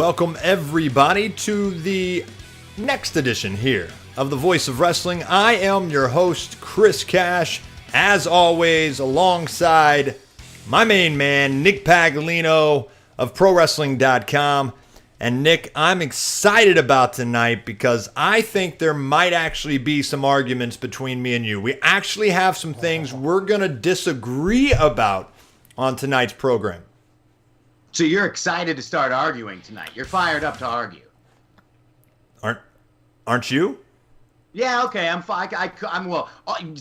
Welcome everybody to the next edition here of The Voice of Wrestling. I am your host, Chris Cash, as always, alongside my main man, Nick Paglino of ProWrestling.com. And Nick, I'm excited about tonight because I think there might actually be some arguments between me and you. We actually have some things we're going to disagree about on tonight's program. So you're excited to start arguing tonight. You're fired up to argue. Aren't you? Yeah, okay. I'm well.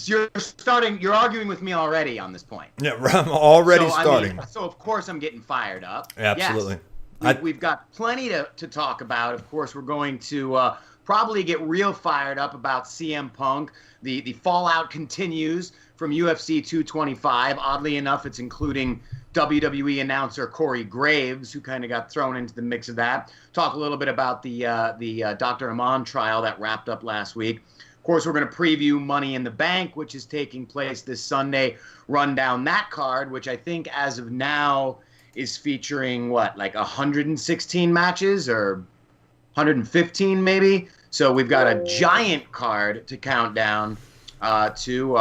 You're arguing with me already on this point. Yeah, I'm already starting. So of course I'm getting fired up. Absolutely. Yes, we've got plenty to talk about. Of course, we're going to probably get real fired up about CM Punk. The fallout continues from UFC 225. Oddly enough, it's including WWE announcer Corey Graves, who kind of got thrown into the mix of that. Talk a little bit about the Dr. Amann trial that wrapped up last week. Of course, we're going to preview Money in the Bank, which is taking place this Sunday. Run down that card, which I think as of now is featuring, like 116 matches or 115 maybe? So we've got a giant card to count down to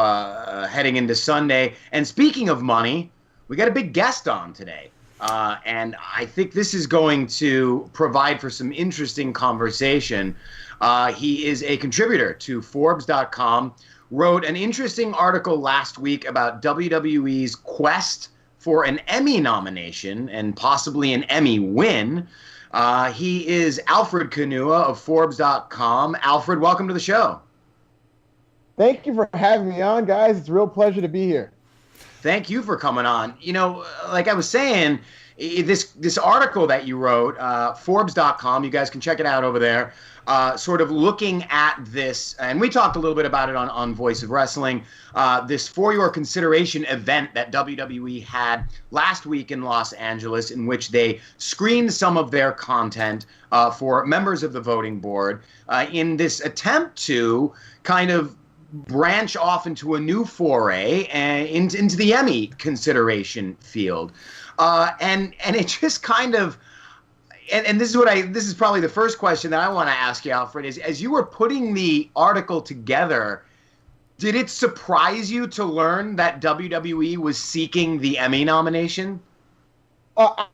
heading into Sunday. And speaking of money, we got a big guest on today. And I think this is going to provide for some interesting conversation. He is a contributor to Forbes.com, wrote an interesting article last week about WWE's quest for an Emmy nomination and possibly an Emmy win. He is Alfred Konuwa of Forbes.com. Alfred, welcome to the show. Thank you for having me on, guys. It's a real pleasure to be here. Thank you for coming on. You know, like I was saying, this article that you wrote, Forbes.com, you guys can check it out over there, sort of looking at this, and we talked a little bit about it on Voice of Wrestling, this For Your Consideration event that WWE had last week in Los Angeles, in which they screened some of their content for members of the voting board in this attempt to kind of branch off into a new foray into the Emmy consideration field. And it just kind of, and this is probably the first question that I want to ask you, Alfred, is as you were putting the article together, did it surprise you to learn that WWE was seeking the Emmy nomination?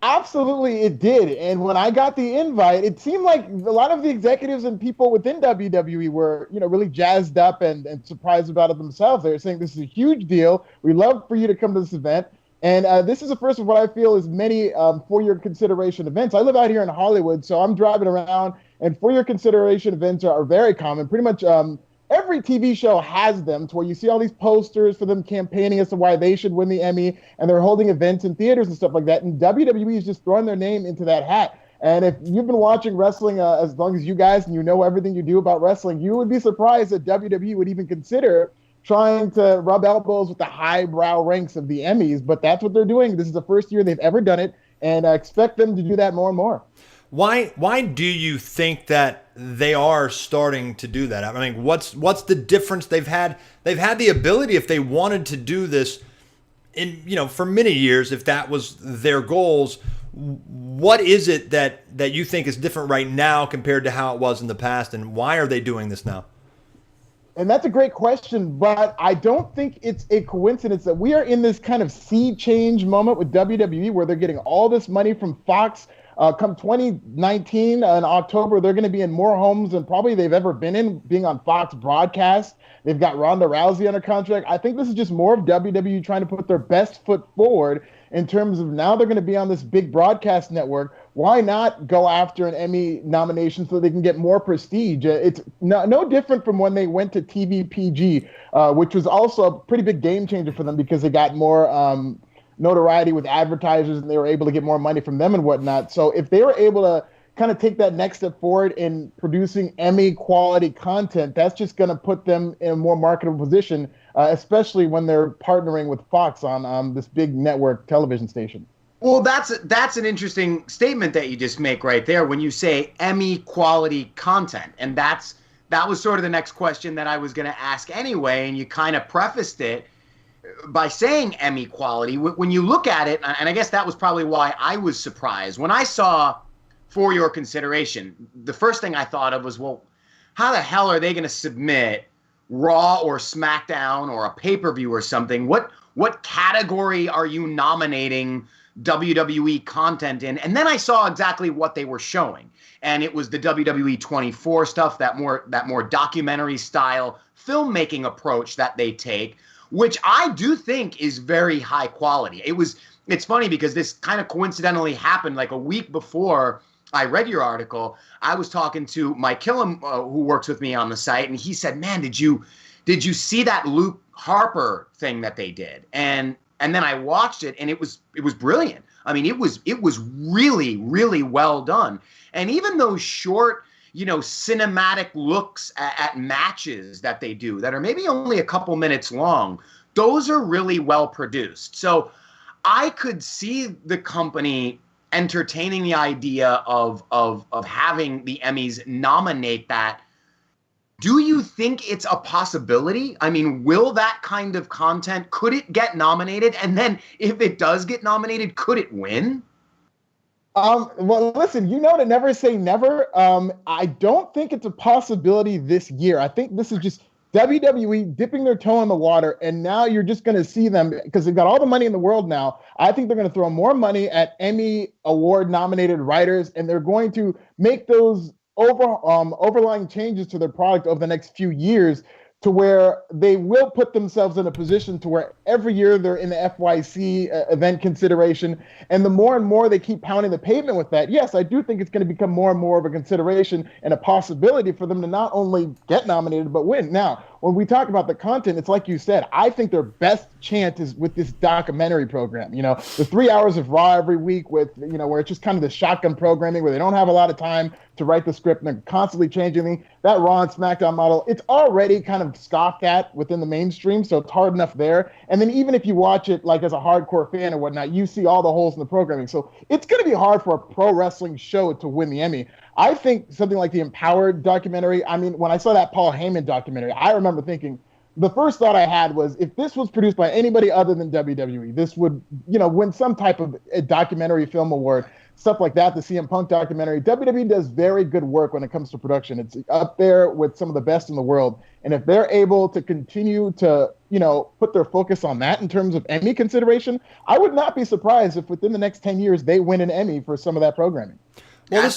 Absolutely, it did. And when I got the invite, it seemed like a lot of the executives and people within WWE were, really jazzed up and surprised about it themselves. They were saying, this is a huge deal. We'd love for you to come to this event. And this is the first of what I feel is many For Your Consideration events. I live out here in Hollywood, so I'm driving around, and For Your Consideration events are very common. Pretty much every TV show has them, to where you see all these posters for them campaigning as to why they should win the Emmy, and they're holding events in theaters and stuff like that. And WWE is just throwing their name into that hat. And if you've been watching wrestling as long as you guys, and you know everything you do about wrestling, you would be surprised that WWE would even consider trying to rub elbows with the highbrow ranks of the Emmys. But that's what they're doing. This is the first year they've ever done it, and I expect them to do that more and more. Why do you think that they are starting to do that? I mean, what's the difference? They've had the ability, if they wanted to do this for many years, if that was their goals. What is it that you think is different right now compared to how it was in the past, and why are they doing this now? And that's a great question, but I don't think it's a coincidence that we are in this kind of sea change moment with WWE, where they're getting all this money from Fox. Come 2019 in October, they're going to be in more homes than probably they've ever been in, being on Fox broadcast. They've got Ronda Rousey under contract. I think this is just more of WWE trying to put their best foot forward in terms of now they're going to be on this big broadcast network. Why not go after an Emmy nomination so they can get more prestige? It's no different from when they went to TVPG, which was also a pretty big game changer for them because they got more notoriety with advertisers, and they were able to get more money from them and whatnot. So if they were able to kind of take that next step forward in producing Emmy quality content, that's just going to put them in a more marketable position, especially when they're partnering with Fox on this big network television station. Well, that's an interesting statement that you just make right there when you say Emmy quality content. And that was sort of the next question that I was going to ask anyway, and you kind of prefaced it by saying Emmy quality. When you look at it, and I guess that was probably why I was surprised when I saw for your consideration. The first thing I thought of was, well, how the hell are they going to submit Raw or SmackDown or a pay-per-view or something? What category are you nominating WWE content in? And then I saw exactly what they were showing. And it was the WWE 24 stuff, that more documentary style filmmaking approach that they take, which I do think is very high quality. It's funny because this kind of coincidentally happened like a week before I read your article. I was talking to Mike Killam, who works with me on the site, and he said, "Man, did you see that Luke Harper thing that they did?" And then I watched it, and it was brilliant. I mean, it was really, really well done. And even those short, cinematic looks at matches that they do that are maybe only a couple minutes long, those are really well produced. So I could see the company entertaining the idea of having the Emmys nominate that. Do you think it's a possibility? I mean, will that kind of content, could it get nominated? And then if it does get nominated, could it win? Well, listen, to never say never. I don't think it's a possibility this year. I think this is just WWE dipping their toe in the water, and now you're just going to see them, because they've got all the money in the world now. I think they're going to throw more money at Emmy Award-nominated writers, and they're going to make those overlying changes to their product over the next few years, to where they will put themselves in a position to where every year they're in the FYC event consideration. And the more and more they keep pounding the pavement with that, yes, I do think it's going to become more and more of a consideration and a possibility for them to not only get nominated, but win. Now, when we talk about the content, it's like you said, I think their best chance is with this documentary program. The 3 hours of Raw every week with, where it's just kind of the shotgun programming where they don't have a lot of time to write the script and they're constantly changing things. That Raw and SmackDown model, it's already kind of scoffed at within the mainstream, so it's hard enough there. And then even if you watch it like as a hardcore fan or whatnot, you see all the holes in the programming. So it's going to be hard for a pro wrestling show to win the Emmy. I think something like the Empowered documentary, I mean, when I saw that Paul Heyman documentary, I remember thinking, the first thought I had was, if this was produced by anybody other than WWE, this would, win some type of a documentary film award, stuff like that. The CM Punk documentary, WWE does very good work when it comes to production. It's up there with some of the best in the world. And if they're able to continue to, put their focus on that in terms of Emmy consideration, I would not be surprised if within the next 10 years they win an Emmy for some of that programming. Well,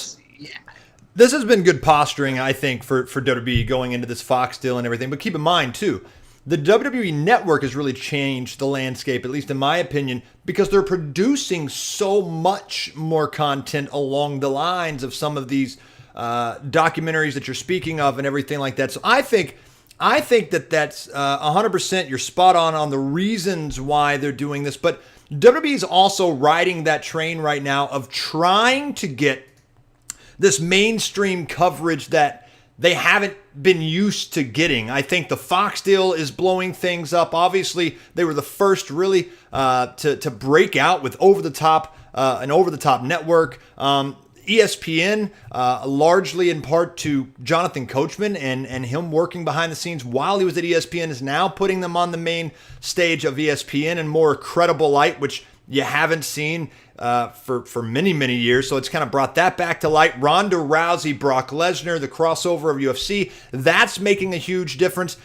this has been good posturing, I think, for WWE going into this Fox deal and everything. But keep in mind, too, the WWE Network has really changed the landscape, at least in my opinion, because they're producing so much more content along the lines of some of these documentaries that you're speaking of and everything like that. So I think that's 100% you're spot on the reasons why they're doing this. But WWE is also riding that train right now of trying to get this mainstream coverage that they haven't been used to getting. I think the Fox deal is blowing things up. Obviously, they were the first really to break out with an over-the-top network. ESPN, largely in part to Jonathan Coachman and him working behind the scenes while he was at ESPN, is now putting them on the main stage of ESPN in more credible light, which you haven't seen for many, many years. So it's kind of brought that back to light. Ronda Rousey, Brock Lesnar, the crossover of UFC, that's making a huge difference.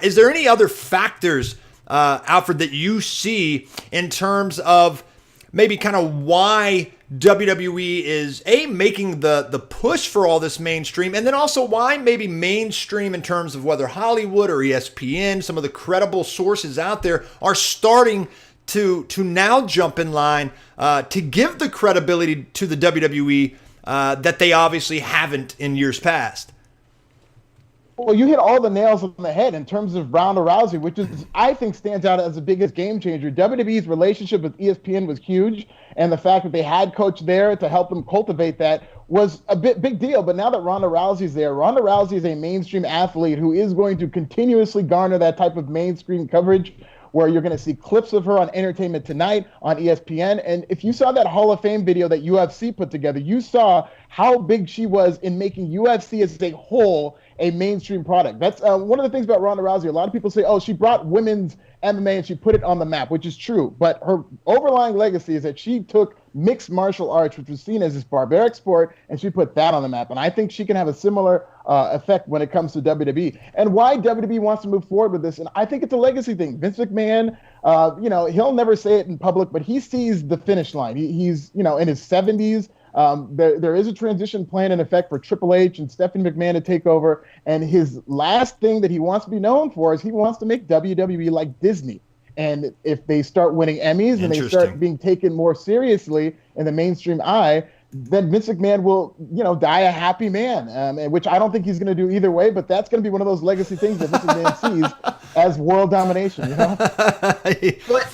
Is there any other factors, Alfred, that you see in terms of maybe kind of why WWE is making the push for all this mainstream, and then also why maybe mainstream in terms of whether Hollywood or ESPN, some of the credible sources out there, are starting to now jump in line to give the credibility to the WWE that they obviously haven't in years past? Well, you hit all the nails on the head in terms of Ronda Rousey, which is, I think, stands out as the biggest game changer. WWE's relationship with ESPN was huge, and the fact that they had Coach there to help them cultivate that was a big deal. But now that Ronda Rousey's there, Ronda Rousey is a mainstream athlete who is going to continuously garner that type of mainstream coverage, where you're going to see clips of her on Entertainment Tonight on ESPN. And if you saw that Hall of Fame video that UFC put together, you saw how big she was in making UFC as a whole a mainstream product. That's one of the things about Ronda Rousey. A lot of people say, oh, she brought women's MMA and she put it on the map, which is true. But her overlying legacy is that she took mixed martial arts, which was seen as this barbaric sport, and she put that on the map. And I think she can have a similar effect when it comes to WWE. And why WWE wants to move forward with this, and I think it's a legacy thing. Vince McMahon, he'll never say it in public, but he sees the finish line. He's in his 70s. There is a transition plan in effect for Triple H and Stephanie McMahon to take over. And his last thing that he wants to be known for is he wants to make WWE like Disney. And if they start winning Emmys and they start being taken more seriously in the mainstream eye, then Vince McMahon will, die a happy man, which I don't think he's going to do either way. But that's going to be one of those legacy things that Vince McMahon sees as world domination. But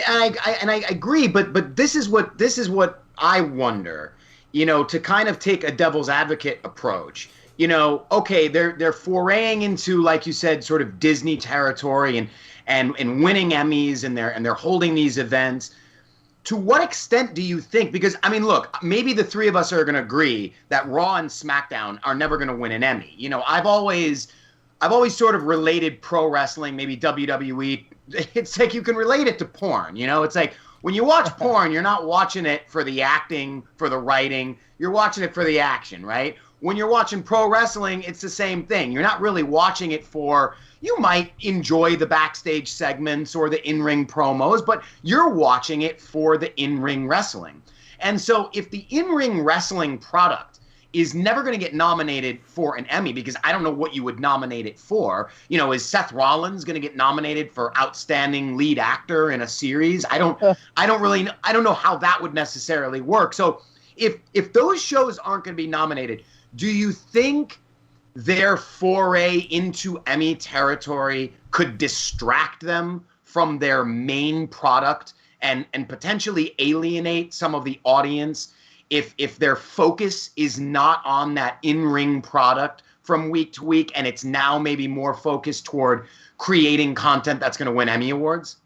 I agree. But this is what I wonder. To kind of take a devil's advocate approach. Okay, they're foraying into, like you said, sort of Disney territory and winning Emmys and they're holding these events. To what extent do you think, because look, maybe the three of us are going to agree that Raw and SmackDown are never going to win an Emmy. I've always sort of related pro wrestling, maybe WWE. It's like you can relate it to porn. It's like when you watch porn, you're not watching it for the acting, for the writing. You're watching it for the action, right? When you're watching pro wrestling, it's the same thing. You're not really watching it for, you might enjoy the backstage segments or the in-ring promos, but you're watching it for the in-ring wrestling. And so if the in-ring wrestling product is never going to get nominated for an Emmy, because I don't know what you would nominate it for. Is Seth Rollins going to get nominated for outstanding lead actor in a series? I don't know how that would necessarily work. So if those shows aren't going to be nominated, do you think their foray into Emmy territory could distract them from their main product and potentially alienate some of the audience if their focus is not on that in-ring product from week to week and it's now maybe more focused toward creating content that's going to win Emmy Awards?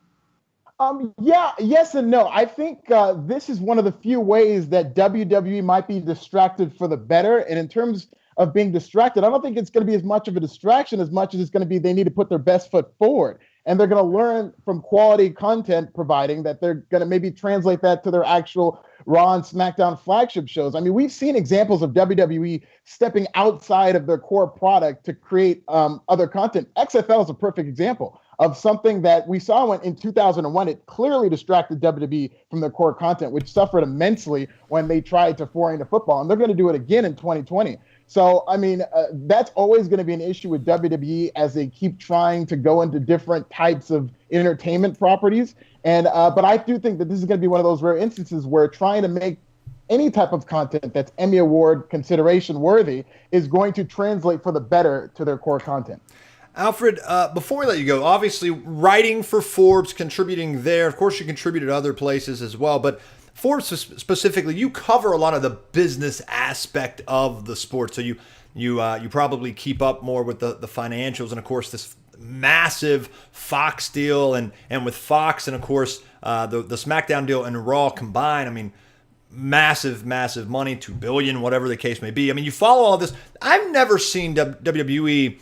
Yes and no. I think this is one of the few ways that WWE might be distracted for the better. And in terms of being distracted, I don't think it's going to be as much of a distraction as much as it's going to be they need to put their best foot forward. And they're going to learn from quality content providing that they're going to maybe translate that to their actual Raw and SmackDown flagship shows. We've seen examples of WWE stepping outside of their core product to create other content. XFL is a perfect example of something that we saw when in 2001, it clearly distracted WWE from their core content, which suffered immensely when they tried to foray into football. And they're going to do it again in 2020. So, that's always going to be an issue with WWE as they keep trying to go into different types of entertainment properties. And but I do think that this is going to be one of those rare instances where trying to make any type of content that's Emmy Award consideration worthy is going to translate for the better to their core content. Alfred, before we let you go, obviously writing for Forbes, contributing there. Of course, you contributed other places as well, but Forbes specifically, you cover a lot of the business aspect of the sport. So you probably keep up more with the financials and, of course, this massive Fox deal and with Fox and, of course, the SmackDown deal and Raw combined. Massive money, $2 billion, whatever the case may be. You follow all this. I've never seen WWE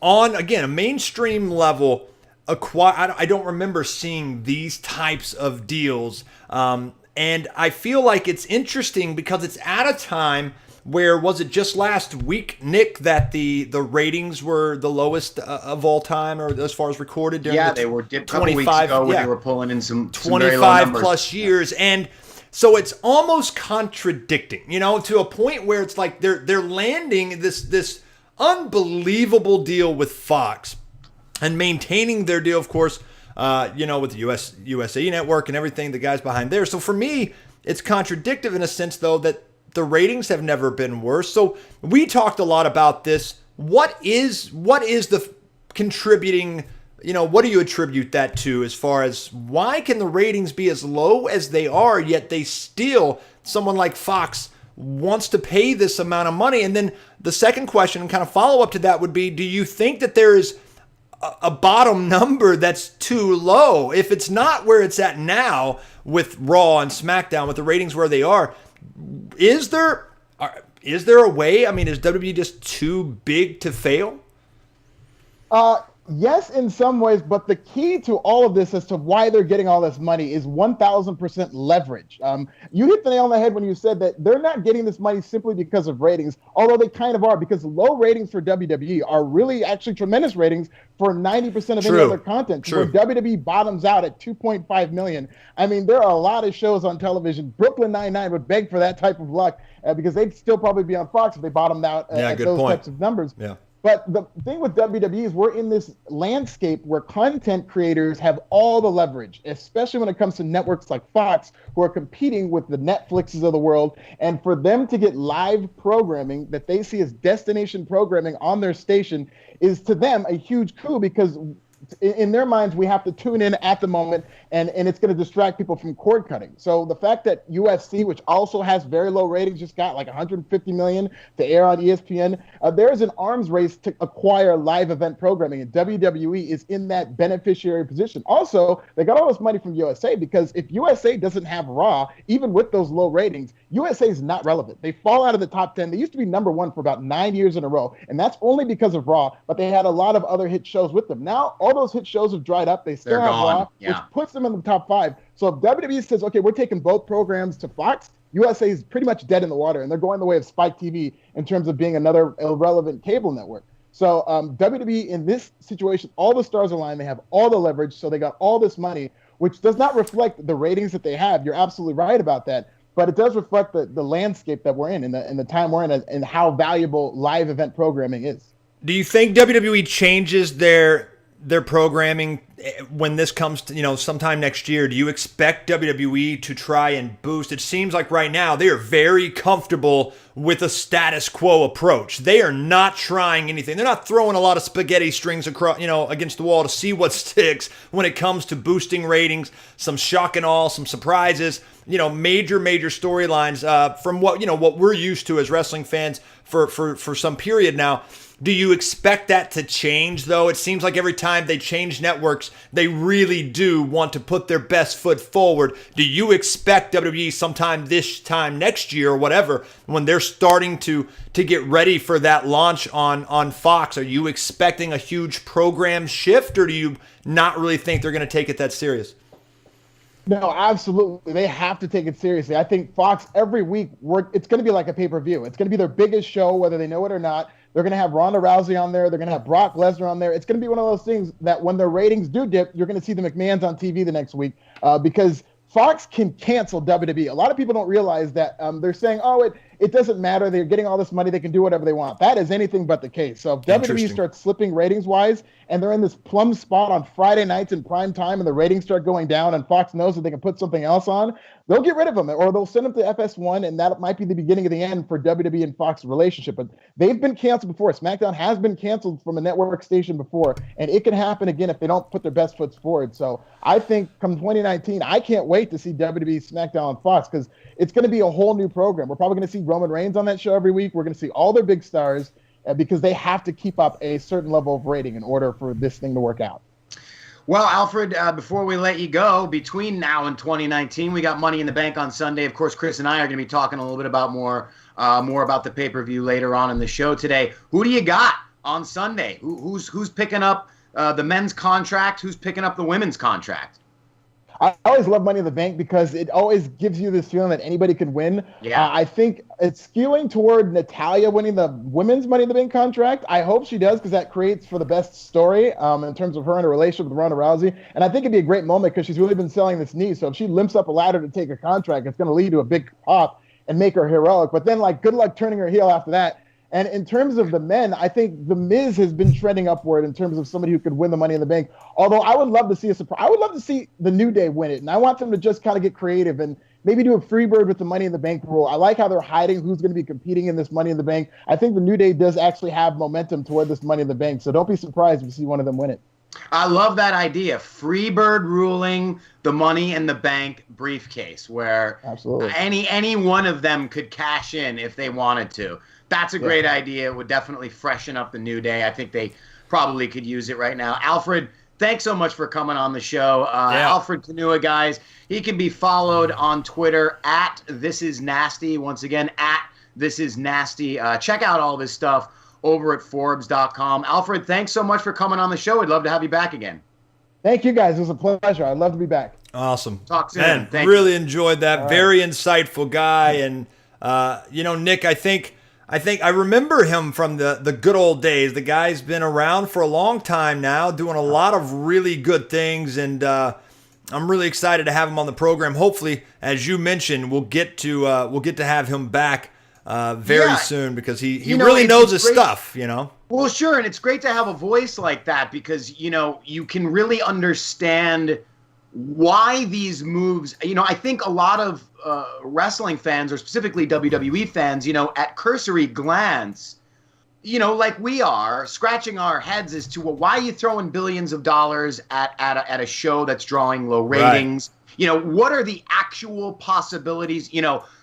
on, again, a mainstream level. I don't remember seeing these types of deals. And I feel like it's interesting because it's at a time where, was it just last week, Nick, that the ratings were the lowest of all time, or as far as recorded during they were a couple weeks ago when they were pulling in some 25 plus years. And so it's almost contradicting, to a point where it's like they're landing this unbelievable deal with Fox and maintaining their deal, of course, with the USA Network and everything, the guys behind there. So for me, it's contradictive in a sense, though, that the ratings have never been worse. So we talked a lot about this. What is the contributing, what do you attribute that to as far as why can the ratings be as low as they are, yet they still, someone like Fox wants to pay this amount of money? And then the second question and kind of follow up to that would be, do you think that there is a bottom number that's too low? If it's not where it's at now with Raw and SmackDown, with the ratings where they are, is there a way? Is WWE just too big to fail? Yes, in some ways, but the key to all of this as to why they're getting all this money is 1,000% leverage. You hit the nail on the head when you said that they're not getting this money simply because of ratings, although they kind of are, because low ratings for WWE are really actually tremendous ratings for 90% of any other content. Where WWE bottoms out at 2.5 million. I mean, there are a lot of shows on television. Brooklyn Nine-Nine would beg for that type of luck because they'd still probably be on Fox if they bottomed out at those types of numbers. Yeah. But the thing with WWE is we're in this landscape where content creators have all the leverage, especially when it comes to networks like Fox, who are competing with the Netflixes of the world. And for them to get live programming that they see as destination programming on their station is to them a huge coup, because in their minds, we have to tune in at the moment, and it's going to distract people from cord cutting. So the fact that UFC, which also has very low ratings, just got like 150 million to air on ESPN, there's an arms race to acquire live event programming, and WWE is in that beneficiary position. Also, they got all this money from USA, because if USA doesn't have Raw, even with those low ratings, USA is not relevant. They fall out of the top 10. They used to be number one for about 9 years in a row, and that's only because of Raw, but they had a lot of other hit shows with them. Now, all those hit shows have dried up. They still have Raw, which puts them in the top 5. So if WWE says, okay, we're taking both programs to Fox, USA is pretty much dead in the water, and they're going the way of Spike TV in terms of being another irrelevant cable network. So WWE in this situation, all the stars align. They have all the leverage, so they got all this money, which does not reflect the ratings that they have. You're absolutely right about that. But it does reflect the landscape that we're in the time we're in, and how valuable live event programming is. Do you think WWE changes their programming when this comes to, sometime next year? Do you expect WWE to try and boost? It seems like right now they are very comfortable with a status quo approach. They are not trying anything. They're not throwing a lot of spaghetti strings across, against the wall to see what sticks when it comes to boosting ratings, some shock and awe, some surprises, major storylines from what we're used to as wrestling fans for some period now. Do you expect that to change, though? It seems like every time they change networks, they really do want to put their best foot forward. Do you expect WWE sometime this time next year or whatever, when they're starting to get ready for that launch on Fox, are you expecting a huge program shift, or do you not really think they're going to take it that serious? No, absolutely. They have to take it seriously. I think Fox every week, it's going to be like a pay-per-view. It's going to be their biggest show, whether they know it or not. They're going to have Ronda Rousey on there. They're going to have Brock Lesnar on there. It's going to be one of those things that when their ratings do dip, you're going to see the McMahons on TV the next week because Fox can cancel WWE. A lot of people don't realize that they're saying, it doesn't matter. They're getting all this money. They can do whatever they want. That is anything but the case. So if WWE starts slipping ratings-wise, and they're in this plum spot on Friday nights in prime time, and the ratings start going down, and Fox knows that they can put something else on, they'll get rid of them, or they'll send them to FS1, and that might be the beginning of the end for WWE and Fox's relationship. But they've been canceled before. SmackDown has been canceled from a network station before, and it can happen again if they don't put their best foot forward. So I think come 2019, I can't wait to see WWE SmackDown on Fox, because it's going to be a whole new program. We're probably going to see Roman Reigns on that show every week. We're going to see all their big stars because they have to keep up a certain level of rating in order for this thing to work out. Well, Alfred, before we let you go, between now and 2019, we got Money in the Bank on Sunday. Of course, Chris and I are going to be talking a little bit about more about the pay-per-view later on in the show today. Who do you got on Sunday? Who's picking up the men's contract? Who's picking up the women's contract? I always love Money in the Bank because it always gives you this feeling that anybody could win. Yeah. I think it's skewing toward Natalya winning the women's Money in the Bank contract. I hope she does, because that creates for the best story in terms of her and her relationship with Ronda Rousey. And I think it'd be a great moment because she's really been selling this knee. So if she limps up a ladder to take a contract, it's going to lead to a big pop and make her heroic. But then, good luck turning her heel after that. And in terms of the men, I think The Miz has been trending upward in terms of somebody who could win the Money in the Bank. Although I would love to see a surprise. I would love to see the New Day win it. And I want them to just kind of get creative and maybe do a free bird with the Money in the Bank rule. I like how they're hiding who's going to be competing in this Money in the Bank. I think the New Day does actually have momentum toward this Money in the Bank. So don't be surprised if you see one of them win it. I love that idea. Freebird ruling the Money in the Bank briefcase, where absolutely any one of them could cash in if they wanted to. That's a great idea. It would definitely freshen up the New Day. I think they probably could use it right now. Alfred, thanks so much for coming on the show. Alfred Konuwa, guys, he can be followed on Twitter at ThisIsNasty. Once again, at ThisIsNasty. Check out all this stuff over at Forbes.com. Alfred, thanks so much for coming on the show. We'd love to have you back again. Thank you, guys. It was a pleasure. I'd love to be back. Awesome. Talk soon. Man, Thank really you. enjoyed that. Very insightful guy. And, Nick, I think I remember him from the good old days. The guy's been around for a long time now, doing a lot of really good things. And I'm really excited to have him on the program. Hopefully, as you mentioned, we'll get to have him back very soon, because he really knows his stuff, Well, sure, and it's great to have a voice like that, because, you can really understand why these moves, I think a lot of wrestling fans, or specifically WWE fans, at cursory glance, like we are, scratching our heads as to, well, why are you throwing billions of dollars at a show that's drawing low ratings? Right. What are the actual possibilities?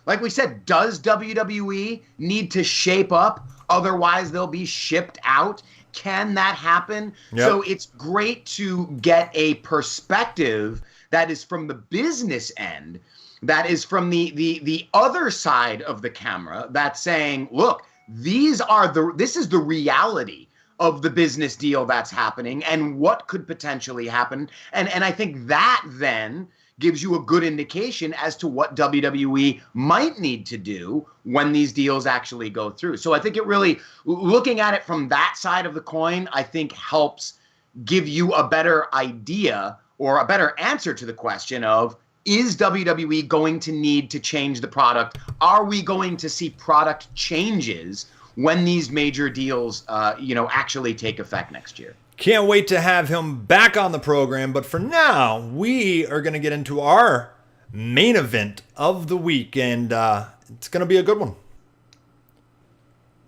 Like we said, does WWE need to shape up? Otherwise, they'll be shipped out. Can that happen? Yep. So it's great to get a perspective that is from the business end, that is from the other side of the camera, that's saying, look, this is the reality of the business deal that's happening and what could potentially happen. And I think that then gives you a good indication as to what WWE might need to do when these deals actually go through. So I think it really, looking at it from that side of the coin, I think helps give you a better idea or a better answer to the question of, is WWE going to need to change the product? Are we going to see product changes when these major deals, actually take effect next year? Can't wait to have him back on the program. But for now, we are going to get into our main event of the week, and it's going to be a good one.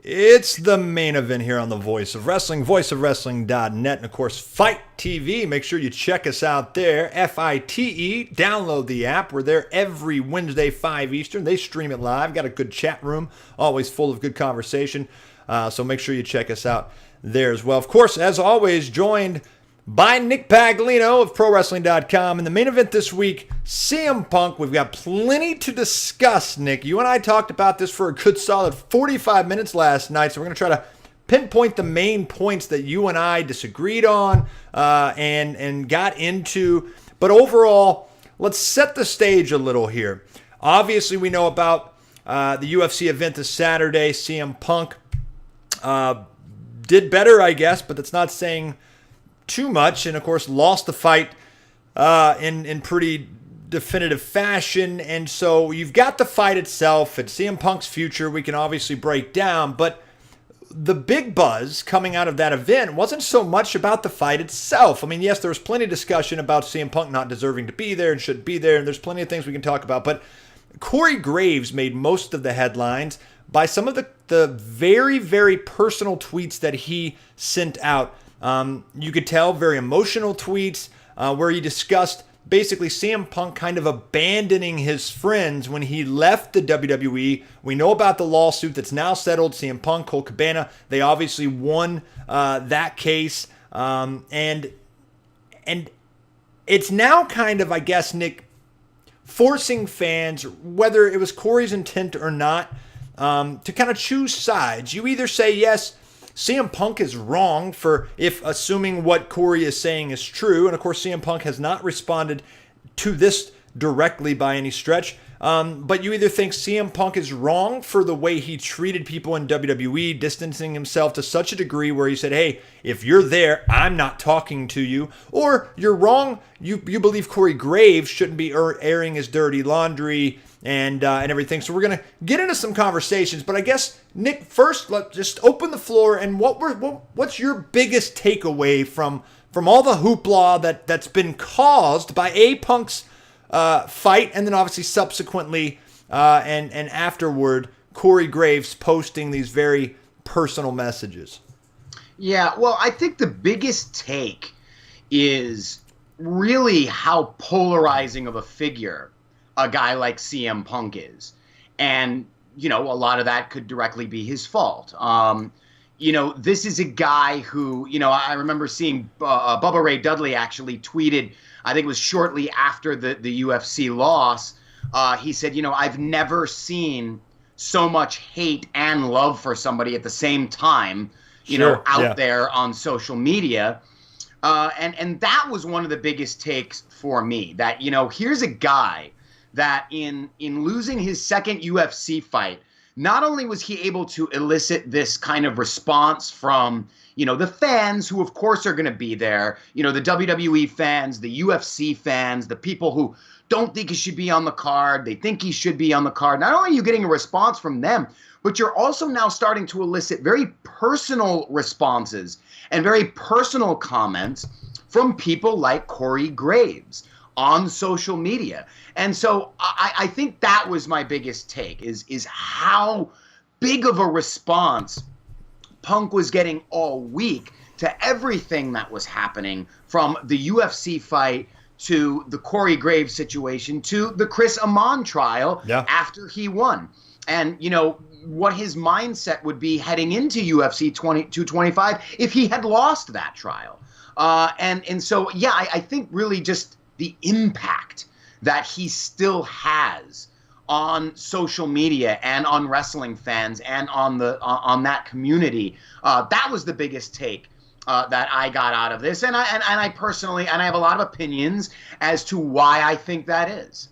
It's the main event here on the Voice of Wrestling, voiceofwrestling.net, and of course, Fight TV. Make sure you check us out there, FITE. Download the app. We're there every Wednesday, 5 Eastern. They stream it live. Got a good chat room, always full of good conversation. So make sure you check us out there as well. Of course, as always, joined by Nick Paglino of ProWrestling.com. In the main event this week, CM Punk. We've got plenty to discuss, Nick. You and I talked about this for a good solid 45 minutes last night, so we're going to try to pinpoint the main points that you and I disagreed on and got into. But overall, let's set the stage a little here. Obviously, we know about the UFC event this Saturday. CM Punk did better, I guess, but that's not saying too much, and of course lost the fight in pretty definitive fashion. And so you've got the fight itself and CM Punk's future we can obviously break down, but the big buzz coming out of that event wasn't so much about the fight itself. I mean, yes, there was plenty of discussion about CM Punk not deserving to be there and shouldn't be there, and there's plenty of things we can talk about, but Corey Graves made most of the headlines by some of the very, very personal tweets that he sent out. You could tell very emotional tweets where he discussed basically CM Punk kind of abandoning his friends when he left the WWE. We know about the lawsuit that's now settled. CM Punk, Colt Cabana, they obviously won that case. And it's now kind of, I guess, Nick, forcing fans, whether it was Corey's intent or not, to kind of choose sides. You either say, yes, CM Punk is wrong for if assuming what Corey is saying is true. And of course, CM Punk has not responded to this directly by any stretch. But you either think CM Punk is wrong for the way he treated people in WWE, distancing himself to such a degree where he said, hey, if you're there, I'm not talking to you. Or you're wrong. You believe Corey Graves shouldn't be airing his dirty laundry and everything. So we're going to get into some conversations. But I guess, Nick, first, let's just open the floor. And what's your biggest takeaway from all the hoopla that's been caused by Punk's fight, and then obviously subsequently and afterward, Corey Graves posting these very personal messages? Yeah, well, I think the biggest take is really how polarizing of a figure a guy like CM Punk is. And, a lot of that could directly be his fault. This is a guy who, I remember seeing Bubba Ray Dudley actually tweeted, I think it was shortly after the UFC loss. He said, I've never seen so much hate and love for somebody at the same time, out there on social media. And that was one of the biggest takes for me, that, here's a guy that in losing his second UFC fight, not only was he able to elicit this kind of response from, the fans who, of course, are going to be there, the WWE fans, the UFC fans, the people who don't think he should be on the card, they think he should be on the card. Not only are you getting a response from them, but you're also now starting to elicit very personal responses and very personal comments from people like Corey Graves on social media. And so I think that was my biggest take, is how big of a response Punk was getting all week to everything that was happening, from the UFC fight to the Corey Graves situation to the Chris Amon trial after he won. And, what his mindset would be heading into UFC 225 if he had lost that trial. And so, I think really just the impact that he still has on social media and on wrestling fans and on that community, that was the biggest take that I got out of this. And I personally, and I have a lot of opinions as to why I think that is.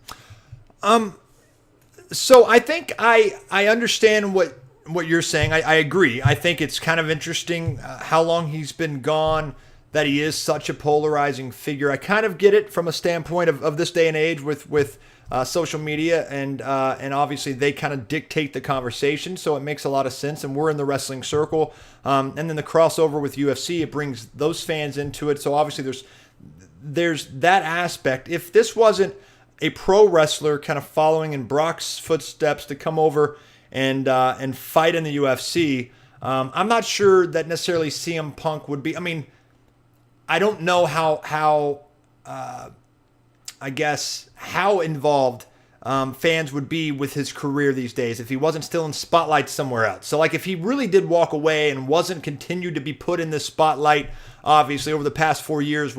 So I think I understand what you're saying. I agree. I think it's kind of interesting how long he's been gone, that he is such a polarizing figure. I kind of get it from a standpoint of this day and age with social media, and obviously they kind of dictate the conversation, so it makes a lot of sense. And we're in the wrestling circle, and then the crossover with UFC, it brings those fans into it. So obviously there's that aspect. If this wasn't a pro wrestler kind of following in Brock's footsteps to come over and fight in the UFC, I'm not sure that necessarily CM Punk would be. I mean, I don't know how involved fans would be with his career these days if he wasn't still in spotlight somewhere else. So, like, if he really did walk away and wasn't continued to be put in this spotlight, obviously over the past 4 years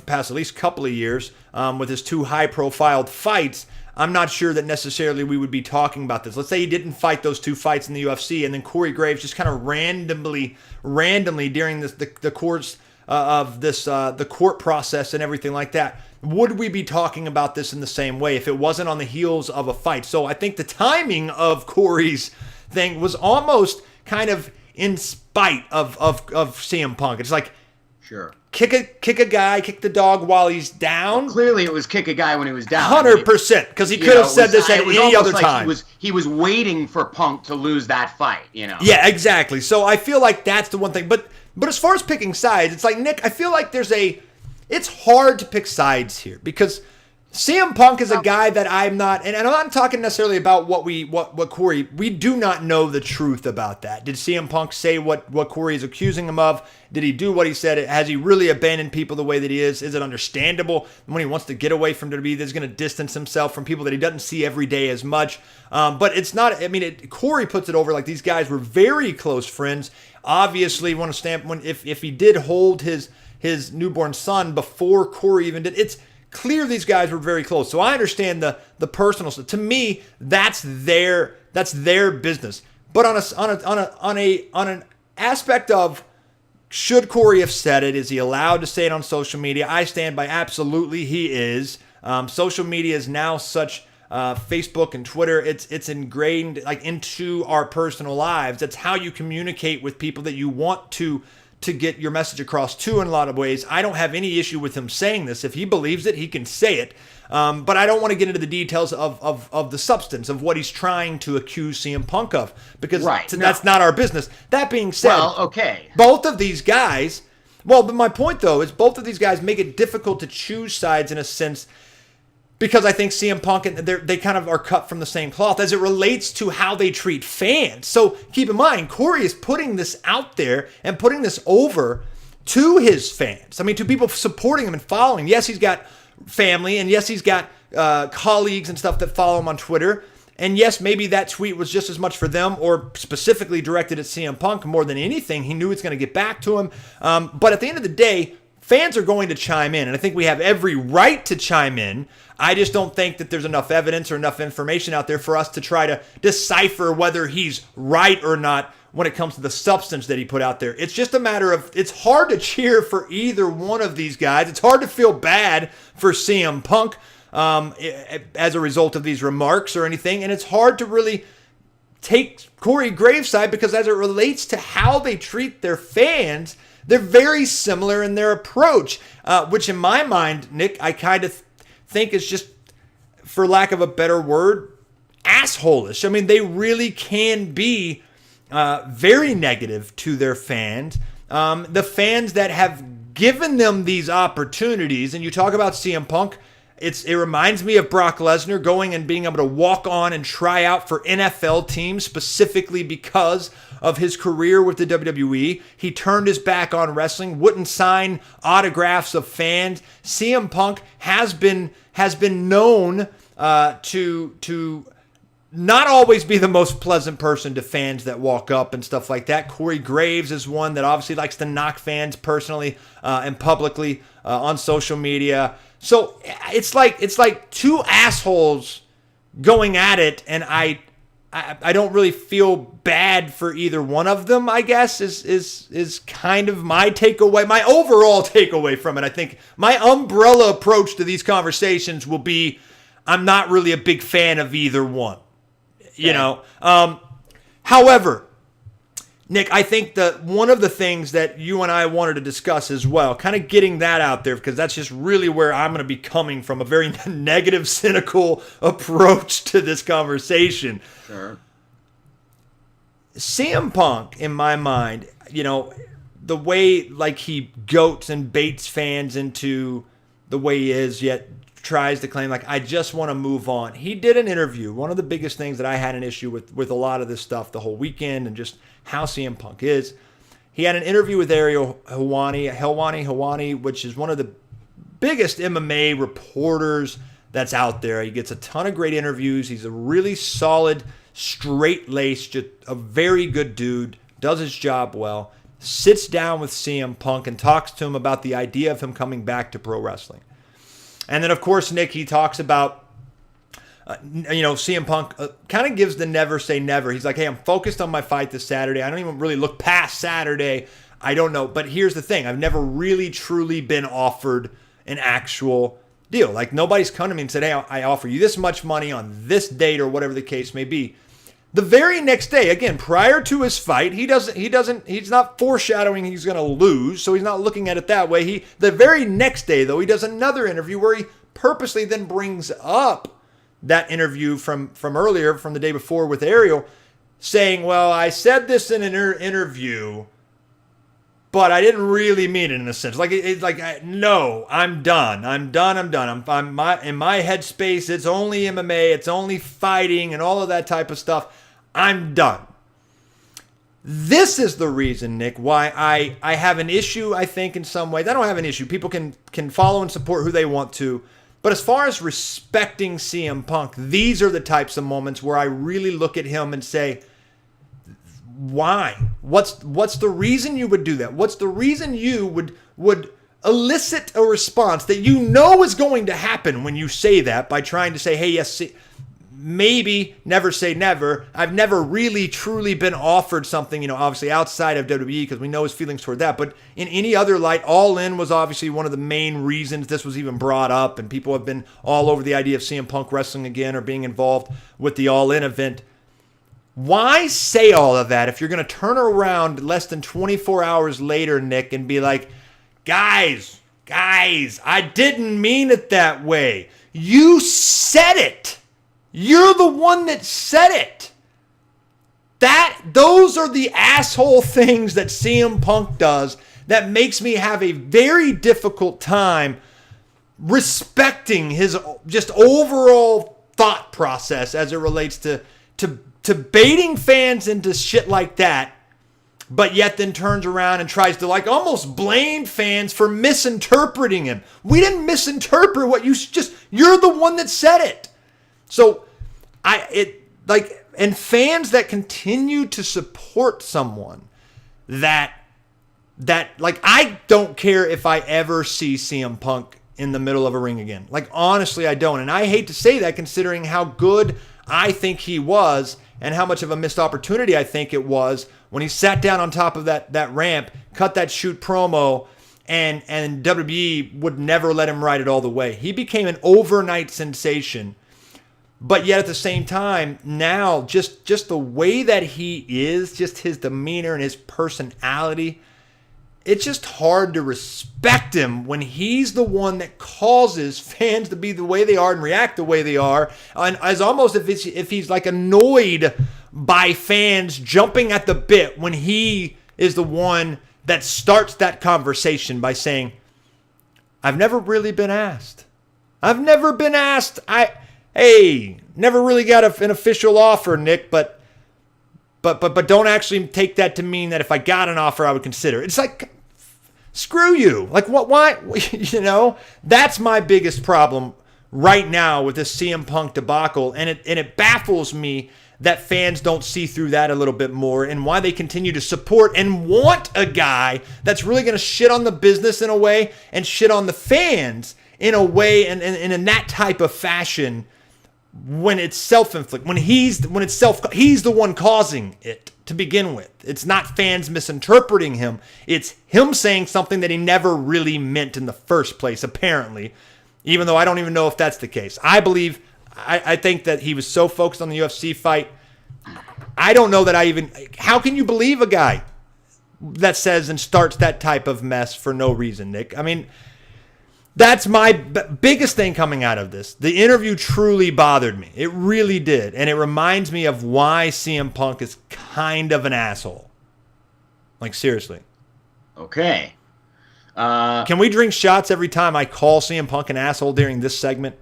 past at least couple of years with his two high-profile fights, I'm not sure that necessarily we would be talking about this. Let's say he didn't fight those two fights in the UFC, and then Corey Graves just kind of randomly during the course of this the court process and everything like that. Would we be talking about this in the same way if it wasn't on the heels of a fight? So I think the timing of Corey's thing was almost kind of in spite of CM Punk. It's like, sure, kick the dog while he's down. Well, clearly, it was kick a guy when he was down. 100%, because he could have said this at any other time. He was waiting for Punk to lose that fight. Yeah, exactly. So I feel like that's the one thing. But as far as picking sides, it's like, Nick, I feel like it's hard to pick sides here, because CM Punk is a guy that I'm not, and I'm not talking necessarily about what Corey, we do not know the truth about that. Did CM Punk say what Corey is accusing him of? Did he do what he said? Has he really abandoned people the way that he is? Is it understandable when he wants to get away from WWE, that he's going to distance himself from people that he doesn't see every day as much? But it's not, I mean, Corey puts it over like these guys were very close friends. Obviously, want to stamp if he did hold his newborn son before Corey even did, it's clear these guys were very close. So I understand the personal stuff. To me, that's their business. But on an aspect of, should Corey have said it? Is he allowed to say it on social media? I stand by absolutely he is. Social media is now such Facebook and Twitter. It's ingrained like into our personal lives. That's how you communicate with people that you want to get your message across to in a lot of ways. I don't have any issue with him saying this. If he believes it, he can say it. But I don't want to get into the details of the substance of what he's trying to accuse CM Punk of, because that's not our business. That being said, both of these guys, but my point though is both of these guys make it difficult to choose sides in a sense, because I think CM Punk and they kind of are cut from the same cloth as it relates to how they treat fans. So keep in mind, Corey is putting this out there and putting this over to his fans. I mean, to people supporting him and following. Yes, he's got family, and yes, he's got colleagues and stuff that follow him on Twitter. And yes, maybe that tweet was just as much for them, or specifically directed at CM Punk more than anything. He knew it's going to get back to him. But at the end of the day, fans are going to chime in, and I think we have every right to chime in. I just don't think that there's enough evidence or enough information out there for us to try to decipher whether he's right or not when it comes to the substance that he put out there. It's just a matter of, it's hard to cheer for either one of these guys. It's hard to feel bad for CM Punk as a result of these remarks or anything, and it's hard to really take Corey Graves' side because as it relates to how they treat their fans, they're very similar in their approach, which in my mind, Nick, I kind of think is just, for lack of a better word, asshole-ish. I mean, they really can be very negative to their fans. The fans that have given them these opportunities, and you talk about CM Punk, it reminds me of Brock Lesnar going and being able to walk on and try out for NFL teams specifically because of his career with the WWE. He turned his back on wrestling, wouldn't sign autographs of fans. CM Punk has been known to not always be the most pleasant person to fans that walk up and stuff like that. Corey Graves is one that obviously likes to knock fans personally and publicly on social media. So it's like two assholes going at it, and I don't really feel bad for either one of them, I guess, is kind of my takeaway, my overall takeaway from it. I think my umbrella approach to these conversations will be, I'm not really a big fan of either one. You know, however, Nick, I think that one of the things that you and I wanted to discuss as well, kind of getting that out there, because that's just really where I'm going to be coming from, a very negative, cynical approach to this conversation. Sure. CM Punk, in my mind, you know, the way like he goats and baits fans into the way he is, yet tries to claim, like, I just want to move on. He did an interview. One of the biggest things that I had an issue with a lot of this stuff the whole weekend and just how CM Punk is, he had an interview with Ariel Helwani, which is one of the biggest MMA reporters that's out there. He gets a ton of great interviews. He's a really solid, straight-laced, just a very good dude, does his job well, sits down with CM Punk and talks to him about the idea of him coming back to pro wrestling. And then, of course, Nick, he talks about, CM Punk kind of gives the never say never. He's like, hey, I'm focused on my fight this Saturday. I don't even really look past Saturday. I don't know. But here's the thing. I've never really, truly been offered an actual deal. Like, nobody's come to me and said, hey, I offer you this much money on this date or whatever the case may be. The very next day, again, prior to his fight, he's not foreshadowing he's going to lose, so he's not looking at it that way. The very next day, though, he does another interview where he purposely then brings up that interview from earlier, from the day before with Ariel, saying, well, I said this in an interview, but I didn't really mean it in a sense. No, I'm done. I'm in my headspace. It's only MMA. It's only fighting and all of that type of stuff. I'm done. This is the reason, Nick, why I have an issue, I think, in some ways. I don't have an issue. People can follow and support who they want to. But as far as respecting CM Punk, these are the types of moments where I really look at him and say, why? What's the reason you would do that? What's the reason you would elicit a response that you know is going to happen when you say that by trying to say, hey, yes, maybe never say never. I've never really truly been offered something, obviously outside of WWE, because we know his feelings toward that. But in any other light, All In was obviously one of the main reasons this was even brought up, and people have been all over the idea of CM Punk wrestling again or being involved with the All In event. Why say all of that if you're going to turn around less than 24 hours later, Nick, and be like, guys, I didn't mean it that way. You said it. You're the one that said it. Those are the asshole things that CM Punk does that makes me have a very difficult time respecting his just overall thought process as it relates to baiting fans into shit like that, but yet then turns around and tries to almost blame fans for misinterpreting him. We didn't misinterpret what you're the one that said it. So and fans that continue to support someone that that, like, I don't care if I ever see CM Punk in the middle of a ring again. Like, honestly, I don't. And I hate to say that considering how good I think he was and how much of a missed opportunity I think it was when he sat down on top of that ramp, cut that shoot promo, and WWE would never let him ride it all the way. He became an overnight sensation. But yet at the same time, now just the way that he is, just his demeanor and his personality, it's just hard to respect him when he's the one that causes fans to be the way they are and react the way they are. And as almost if he's like annoyed by fans jumping at the bit when he is the one that starts that conversation by saying, I've never really been asked. I've never been asked. Hey, never really got an official offer, Nick, but don't actually take that to mean that if I got an offer, I would consider it. It's like, screw you. Like, what? Why? You know, that's my biggest problem right now with this CM Punk debacle, and it baffles me that fans don't see through that a little bit more and why they continue to support and want a guy that's really going to shit on the business in a way and shit on the fans in a way and in that type of fashion when it's self-inflicted, he's the one causing it to begin with. It's not fans misinterpreting him. It's him saying something that he never really meant in the first place, apparently, even though I don't even know if that's the case. I think that he was so focused on the UFC fight. I don't know that how can you believe a guy that says and starts that type of mess for no reason, Nick? I mean, that's my biggest thing coming out of this. The interview truly bothered me. It really did. And it reminds me of why CM Punk is kind of an asshole. Like, seriously. Okay. Can we drink shots every time I call CM Punk an asshole during this segment?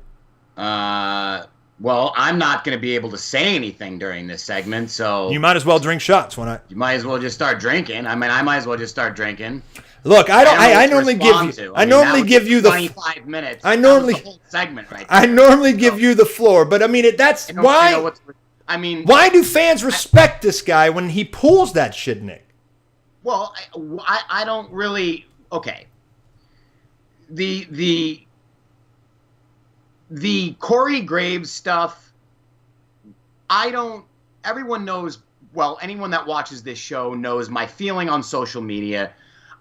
Well, I'm not going to be able to say anything during this segment, so... You might as well drink shots when You might as well just start drinking. I mean, I might as well just start drinking. Look, I normally give you the 25 minutes. I normally the whole segment right there. I normally give you the floor, but I mean that's why. Why do fans respect this guy when he pulls that shit, Nick? Well, I don't really. Okay. The Corey Graves stuff. I don't. Everyone knows. Well, anyone that watches this show knows my feeling on social media.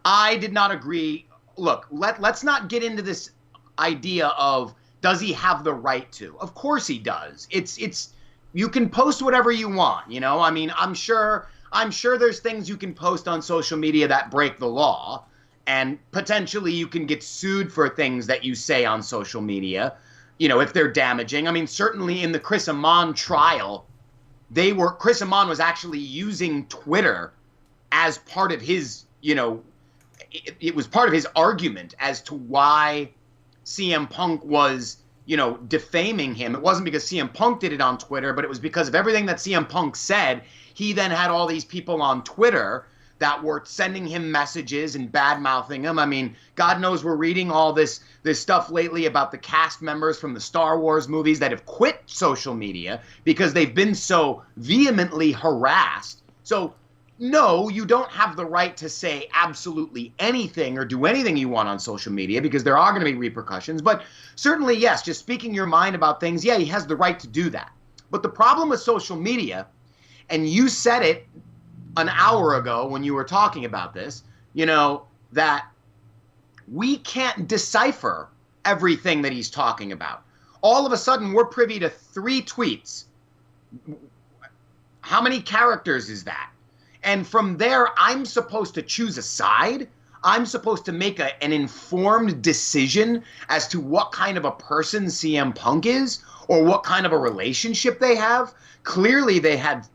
I did not agree. Look, let's not get into this idea of does he have the right to? Of course he does. It's you can post whatever you want, you know? I mean, I'm sure there's things you can post on social media that break the law, and potentially you can get sued for things that you say on social media, you know, if they're damaging. I mean, certainly in the Chris Amon trial, Chris Amon was actually using Twitter as part of his, you know, it was part of his argument as to why CM Punk was, you know, defaming him. It wasn't because CM Punk did it on Twitter, but it was because of everything that CM Punk said. He then had all these people on Twitter that were sending him messages and bad-mouthing him. I mean, God knows we're reading all this stuff lately about the cast members from the Star Wars movies that have quit social media because they've been so vehemently harassed. So, no, you don't have the right to say absolutely anything or do anything you want on social media because there are going to be repercussions. But certainly, yes, just speaking your mind about things, yeah, he has the right to do that. But the problem with social media, and you said it an hour ago when you were talking about this, you know, that we can't decipher everything that he's talking about. All of a sudden, we're privy to 3 tweets. How many characters is that? And from there, I'm supposed to choose a side. I'm supposed to make an informed decision as to what kind of a person CM Punk is or what kind of a relationship they have. Clearly, they had.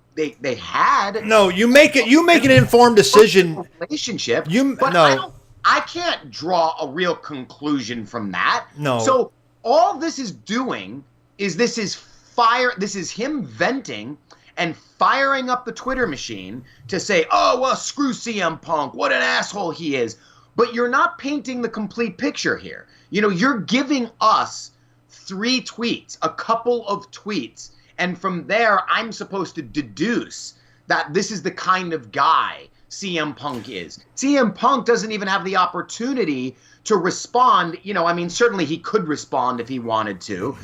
No, you make an informed decision. Relationship. I can't draw a real conclusion from that. No. So all this is doing is this is him venting and firing up the Twitter machine to say, oh, well, screw CM Punk. What an asshole he is. But you're not painting the complete picture here. You know, you're giving us 3 tweets, a couple of tweets. And from there, I'm supposed to deduce that this is the kind of guy CM Punk is. CM Punk doesn't even have the opportunity to respond. I mean, certainly he could respond if he wanted to,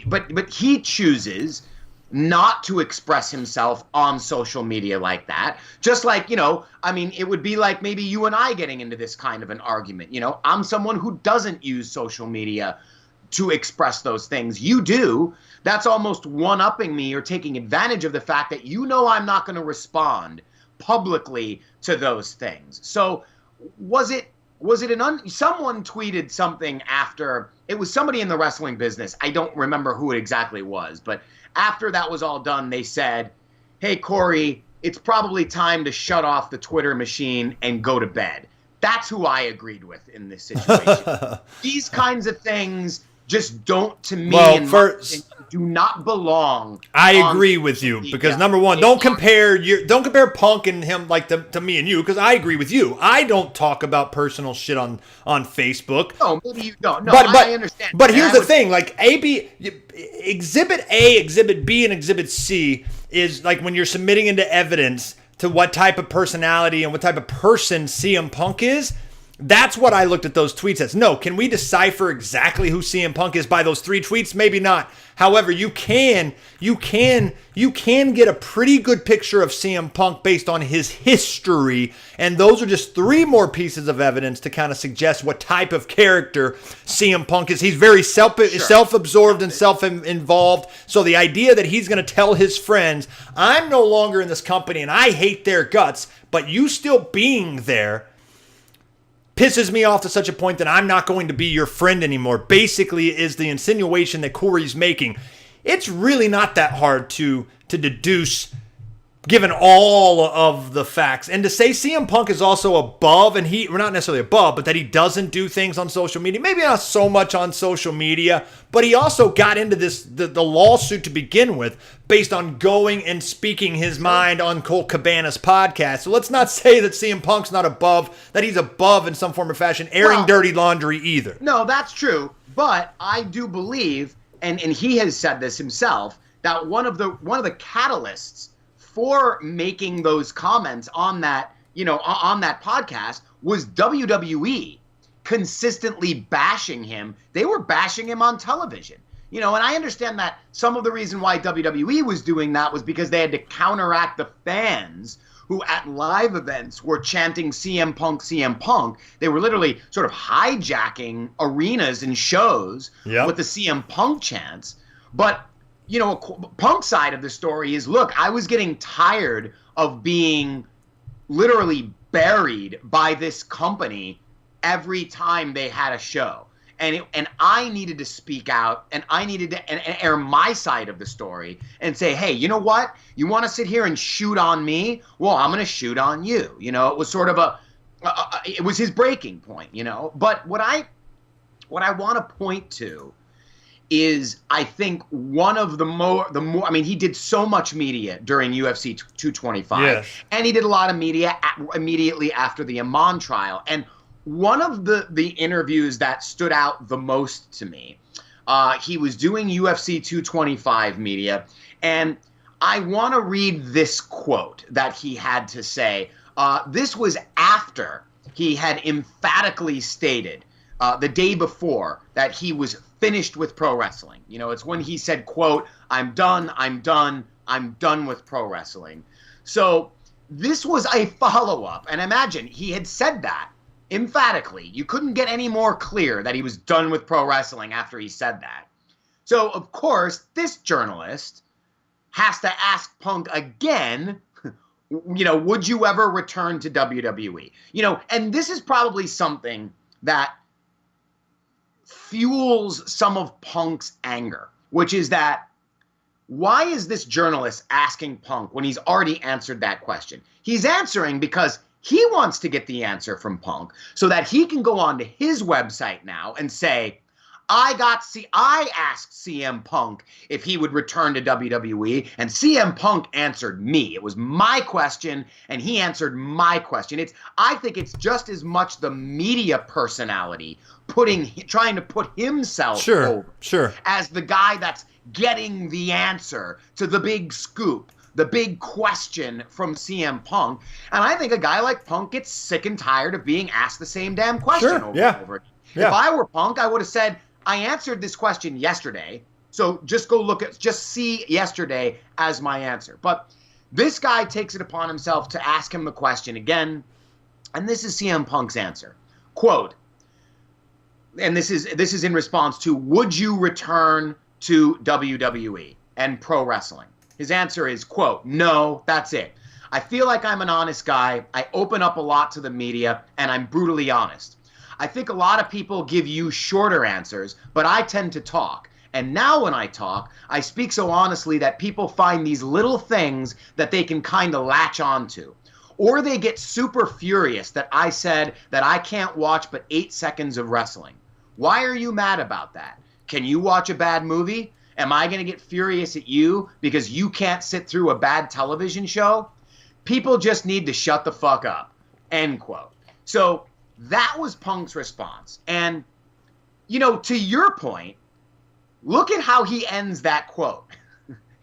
but he chooses not to express himself on social media like that. Just like, I mean, it would be like maybe you and I getting into this kind of an argument. I'm someone who doesn't use social media to express those things. You do. That's almost one-upping me or taking advantage of the fact that I'm not going to respond publicly to those things. So was it someone tweeted something after, it was somebody in the wrestling business. I don't remember who it exactly was, but after that was all done, they said, hey, Corey, it's probably time to shut off the Twitter machine and go to bed. That's who I agreed with in this situation. These kinds of things just don't, to me, do not belong. I agree with you because number one, don't compare Punk and him like to me and you, because I agree with you. I don't talk about personal shit on Facebook. No, maybe you don't. No, I understand. But here's the thing: like Exhibit A, Exhibit B, and Exhibit C is like when you're submitting into evidence to what type of personality and what type of person CM Punk is. That's what I looked at those tweets as. No, can we decipher exactly who CM Punk is by those 3 tweets? Maybe not. However, you can get a pretty good picture of CM Punk based on his history, and those are just 3 more pieces of evidence to kind of suggest what type of character CM Punk is. He's very self-absorbed and self-involved. So the idea that he's going to tell his friends, I'm no longer in this company and I hate their guts, but you still being there pisses me off to such a point that I'm not going to be your friend anymore, basically is the insinuation that Corey's making. It's really not that hard to deduce given all of the facts. And to say CM Punk is also above, and we're not necessarily above, but that he doesn't do things on social media, maybe not so much on social media, but he also got into the lawsuit to begin with based on going and speaking his mind on Colt Cabana's podcast. So let's not say that CM Punk's not above, that he's above in some form or fashion, airing dirty laundry either. No, that's true. But I do believe, and he has said this himself, that one of the catalysts for making those comments on that, on that podcast was WWE consistently bashing him. They were bashing him on television. And I understand that some of the reason why WWE was doing that was because they had to counteract the fans who at live events were chanting CM Punk, CM Punk. They were literally sort of hijacking arenas and shows with the CM Punk chants. But Punk's side of the story is, look, I was getting tired of being literally buried by this company every time they had a show. And I needed to speak out, and I needed to air my side of the story and say, hey, you know what? You want to sit here and shoot on me? Well, I'm going to shoot on you. It was sort of it was his breaking point, But what I want to point to is, I think, one of the more, I mean, he did so much media during UFC 225, and he did a lot of media immediately after the Amon trial. And one of the interviews that stood out the most to me, he was doing UFC 225 media, and I want to read this quote that he had to say. This was after he had emphatically stated the day before that he was finished with pro wrestling. It's when he said, quote, I'm done with pro wrestling. So this was a follow-up. And imagine, he had said that emphatically. You couldn't get any more clear that he was done with pro wrestling after he said that. So, of course, this journalist has to ask Punk again, would you ever return to WWE? And this is probably something that fuels some of Punk's anger, which is that, why is this journalist asking Punk when he's already answered that question? He's answering because he wants to get the answer from Punk so that he can go on to his website now and say, I asked CM Punk if he would return to WWE, and CM Punk answered me. It was my question, and he answered my question. I think it's just as much the media personality trying to put himself over as the guy that's getting the answer to the big scoop the big question from CM Punk. And I think a guy like Punk gets sick and tired of being asked the same damn question over and over. Yeah. If I were Punk, I would have said, I answered this question yesterday. So just see yesterday as my answer. But this guy takes it upon himself to ask him the question again. And this is CM Punk's answer. Quote, and this is in response to, would you return to WWE and pro wrestling? His answer is, quote, no, that's it. I feel like I'm an honest guy. I open up a lot to the media, and I'm brutally honest. I think a lot of people give you shorter answers, but I tend to talk. And now when I talk, I speak so honestly that people find these little things that they can kind of latch onto. Or they get super furious that I said that I can't watch but 8 seconds of wrestling. Why are you mad about that? Can you watch a bad movie? Am I going to get furious at you because you can't sit through a bad television show? People just need to shut the fuck up. End quote. So that was Punk's response. And, you know, to your point, look at how he ends that quote.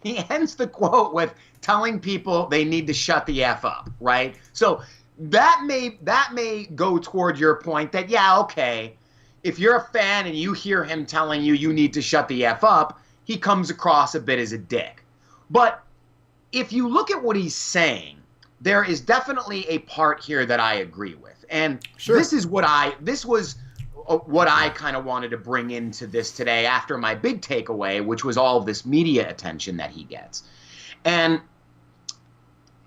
He ends the quote with telling people they need to shut the F up, right? So that may go toward your point that, yeah, okay, if you're a fan and you hear him telling you need to shut the F up, he comes across a bit as a dick. But if you look at what he's saying, there is definitely a part here that I agree with. And this was what I kind of wanted to bring into this today after my big takeaway, which was all of this media attention that he gets. And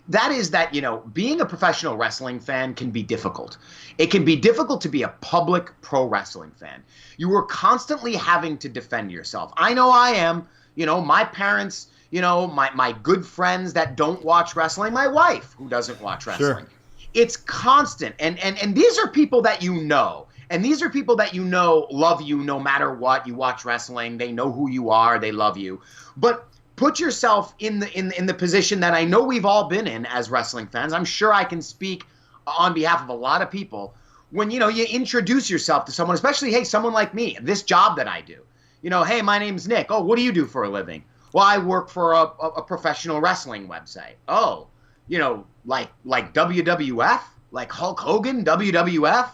that is that, you know, being a professional wrestling fan can be difficult. It can be difficult to be a public pro wrestling fan. You are constantly having to defend yourself. I know I am. You know, my parents, you know, my good friends that don't watch wrestling, my wife who doesn't watch wrestling. Sure. It's constant. And these are people that you know. And these are people that you know love you no matter what. You watch wrestling. They know who you are. They love you. But put yourself in the position that I know we've all been in as wrestling fans. I'm sure I can speak on behalf of a lot of people. When, you know, you introduce yourself to someone, especially, hey, someone like me, this job that I do. You know, hey, my name's Nick. Oh, what do you do for a living? Well, I work for a professional wrestling website. Oh, you know, like WWF? Like Hulk Hogan, WWF?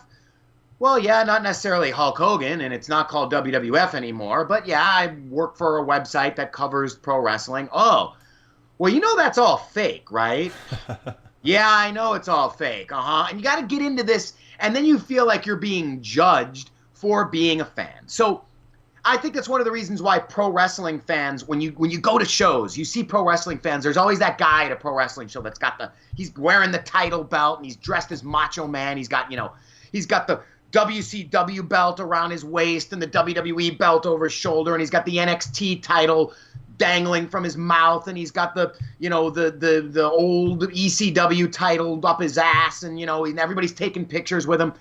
Well, yeah, not necessarily Hulk Hogan, and it's not called WWF anymore, but yeah, I work for a website that covers pro wrestling. Oh, well, you know that's all fake, right? Yeah, I know it's all fake, And you got to get into this, and then you feel like you're being judged for being a fan. So I think that's one of the reasons why pro wrestling fans, when you go to shows, you see pro wrestling fans, there's always that guy at a pro wrestling show that's got he's wearing the title belt, and he's dressed as Macho Man. He's got the WCW belt around his waist and the WWE belt over his shoulder, and he's got the NXT title dangling from his mouth, and he's got the old ECW title up his ass, and and everybody's taking pictures with him.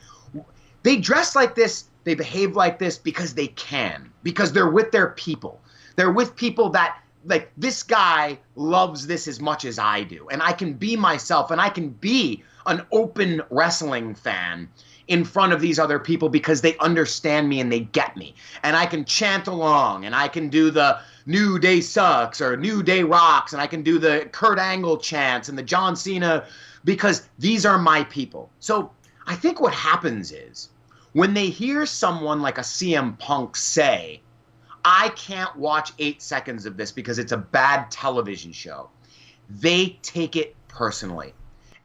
They dress like this, they behave like this because they can, because they're with their people. They're with people that, like, this guy loves this as much as I do, and I can be myself, and I can be an open wrestling fan in front of these other people because they understand me and they get me. And I can chant along, and I can do the New Day sucks or New Day rocks, and I can do the Kurt Angle chants and the John Cena, because these are my people. So I think what happens is when they hear someone like a CM Punk say, I can't watch 8 seconds of this because it's a bad television show, they take it personally.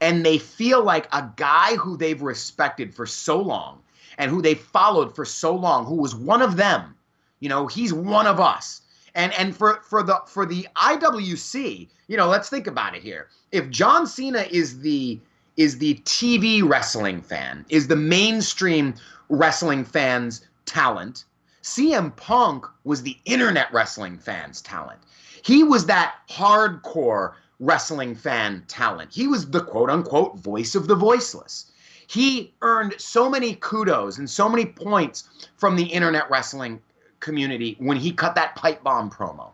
And they feel like a guy who they've respected for so long and who they followed for so long, who was one of them, he's one of us. And for the IWC, let's think about it here. If John Cena is the TV wrestling fan, is the mainstream wrestling fans' talent, CM Punk was the internet wrestling fans' talent. He was that hardcore wrestling fan talent. He was the quote-unquote voice of the voiceless. He earned so many kudos and so many points from the internet wrestling community when he cut that pipe bomb promo,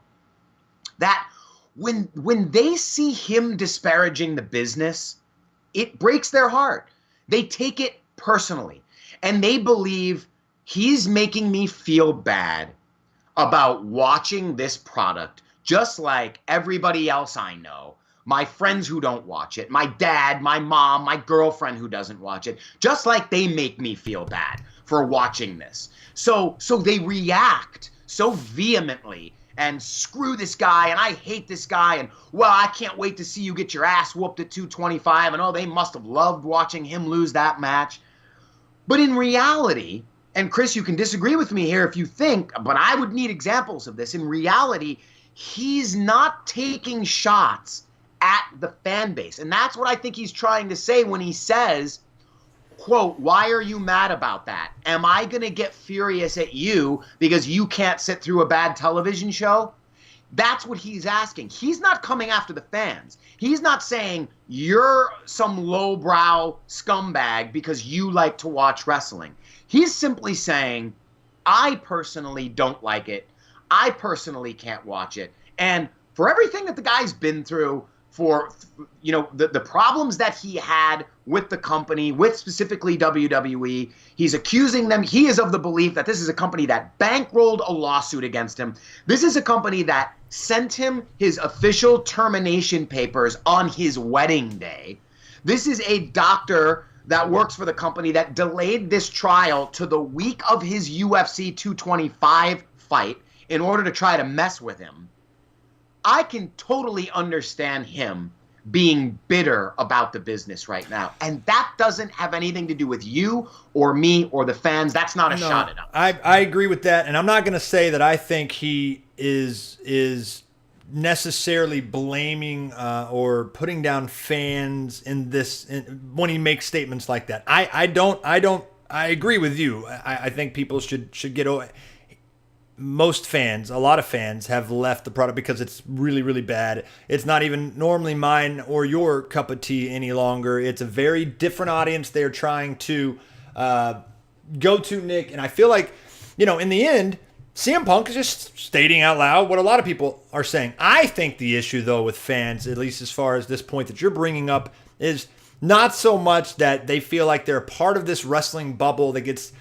that when they see him disparaging the business, it breaks their heart. They take it personally, and they believe he's making me feel bad about watching this product, just like everybody else I know my friends who don't watch it, my dad, my mom, my girlfriend who doesn't watch it, just like they make me feel bad for watching this. So they react so vehemently and screw this guy and I hate this guy and, well, I can't wait to see you get your ass whooped at 225 and, oh, they must have loved watching him lose that match. But in reality, and Chris, you can disagree with me here if you think, but I would need examples of this. In reality, he's not taking shots at the fan base. And that's what I think he's trying to say when he says, quote, why are you mad about that? Am I going to get furious at you because you can't sit through a bad television show? That's what he's asking. He's not coming after the fans. He's not saying you're some lowbrow scumbag because you like to watch wrestling. He's simply saying, I personally don't like it. I personally can't watch it. And for everything that the guy's been through, for the problems that he had with the company, with specifically WWE, he's accusing them. He is of the belief that this is a company that bankrolled a lawsuit against him. This is a company that sent him his official termination papers on his wedding day. This is a doctor that works for the company that delayed this trial to the week of his UFC 225 fight in order to try to mess with him. I can totally understand him being bitter about the business right now. And that doesn't have anything to do with you or me or the fans. That's not a shot at us. I agree with that. And I'm not going to say that I think he is necessarily blaming or putting down fans in this when he makes statements like that. I agree with you. I think people should get over. Most fans, a lot of fans, have left the product because it's really, really bad. It's not even normally mine or your cup of tea any longer. It's a very different audience they're trying to go to, Nick. And I feel like, in the end, CM Punk is just stating out loud what a lot of people are saying. I think the issue, though, with fans, at least as far as this point that you're bringing up, is not so much that they feel like they're part of this wrestling bubble that gets,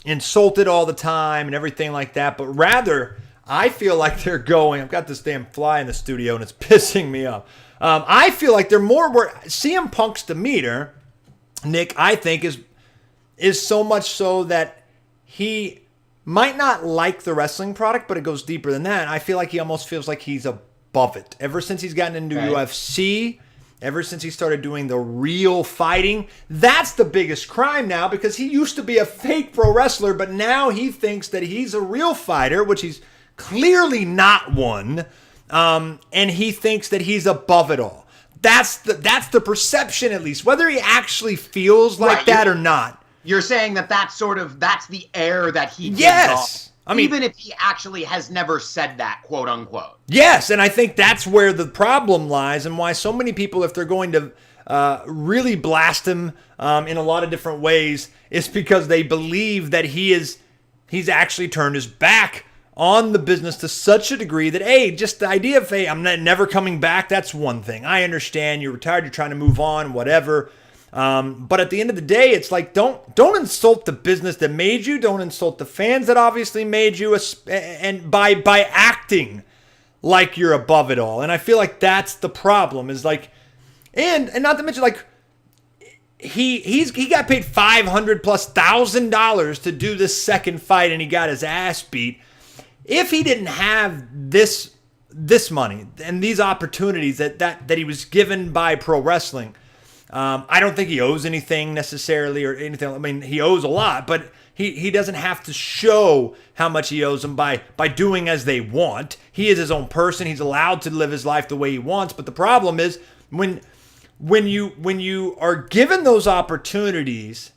insulted all the time and everything like that, but rather I feel like they're going, I've got this damn fly in the studio and it's pissing me off. I feel like they're more where CM Punk's demeanor, Nick, I think is so much so that he might not like the wrestling product, but it goes deeper than that. I feel like he almost feels like he's above it. Ever since he's gotten into UFC, ever since he started doing the real fighting, that's the biggest crime now, because he used to be a fake pro wrestler, but now he thinks that he's a real fighter, which he's clearly not one, and he thinks that he's above it all. That's the perception, at least, whether he actually feels like that or not. You're saying that's the air that he gives off. I mean, even if he actually has never said that, quote unquote. Yes, and I think that's where the problem lies, and why so many people, if they're going to really blast him in a lot of different ways, is because they believe that he's actually turned his back on the business to such a degree that, hey, just the idea of, hey, I'm never coming back, that's one thing. I understand, you're retired, you're trying to move on, whatever. But at the end of the day, it's like, don't insult the business that made you. Don't insult the fans that obviously made you, and by acting like you're above it all. And I feel like that's the problem, is like, and not to mention, like, he got paid $500,000+ to do this second fight, and he got his ass beat. If he didn't have this money and these opportunities that he was given by pro wrestling, I don't think he owes anything necessarily or anything. I mean, he owes a lot, but he doesn't have to show how much he owes them by doing as they want. He is his own person. He's allowed to live his life the way he wants. But the problem is when you are given those opportunities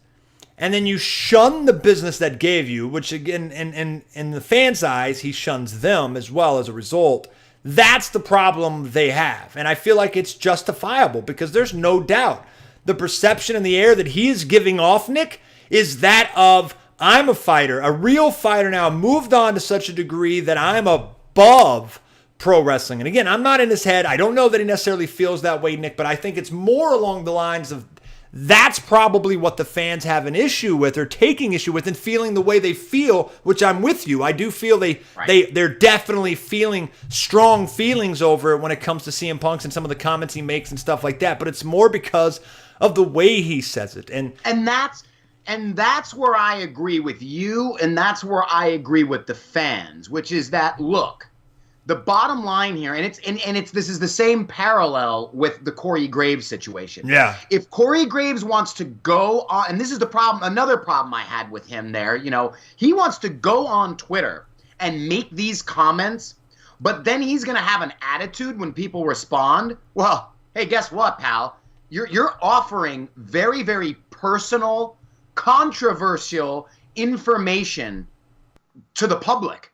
and then you shun the business that gave you, which again, in the fans' eyes, he shuns them as well as a result. That's the problem they have. And I feel like it's justifiable, because there's no doubt the perception in the air that he is giving off, Nick, is that of, I'm a fighter, a real fighter now, moved on to such a degree that I'm above pro wrestling. And again, I'm not in his head. I don't know that he necessarily feels that way, Nick, but I think it's more along the lines of That's probably what the fans have an issue with, or taking issue with, and feeling the way they feel, which I'm with you. I do feel they're definitely feeling strong feelings over it when it comes to CM Punk's and some of the comments he makes and stuff like that. But it's more because of the way he says it. And that's where I agree with you, and that's where I agree with the fans, which is that, look, the bottom line here, and this is the same parallel with the Corey Graves situation. Yeah. If Corey Graves wants to go on, and this is the problem, another problem I had with him there, he wants to go on Twitter and make these comments, but then he's going to have an attitude when people respond. Well, hey, guess what, pal? You're offering very, very personal, controversial information to the public.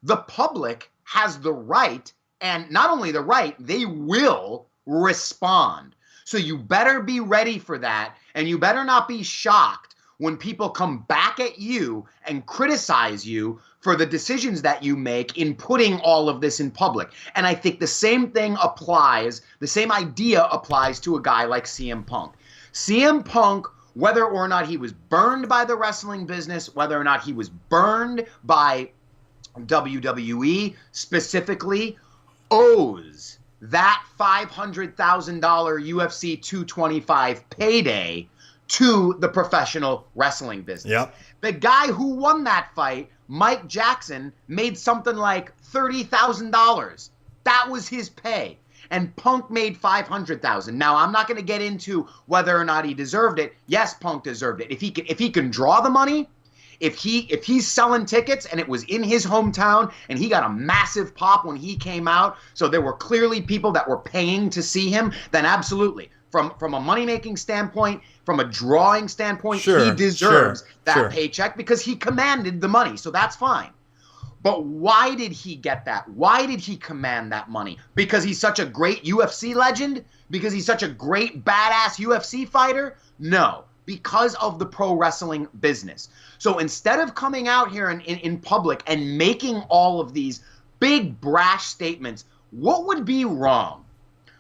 The public has the right, and not only the right, they will respond. So you better be ready for that, and you better not be shocked when people come back at you and criticize you for the decisions that you make in putting all of this in public. And I think the same thing applies, the same idea applies to a guy like CM Punk. CM Punk, whether or not he was burned by the wrestling business, whether or not he was burned by WWE specifically, owes that $500,000 UFC 225 payday to the professional wrestling business. Yep. The guy who won that fight, Mike Jackson, made something like $30,000. That was his pay. And Punk made $500,000. Now, I'm not going to get into whether or not he deserved it. Yes, Punk deserved it. If he can draw the money, if he's selling tickets and it was in his hometown and he got a massive pop when he came out, so there were clearly people that were paying to see him, then absolutely. From a money-making standpoint, from a drawing standpoint, he deserves that paycheck because he commanded the money, so that's fine. But why did he get that? Why did he command that money? Because he's such a great UFC legend? Because he's such a great badass UFC fighter? No, because of the pro wrestling business. So instead of coming out here in public and making all of these big brash statements, what would be wrong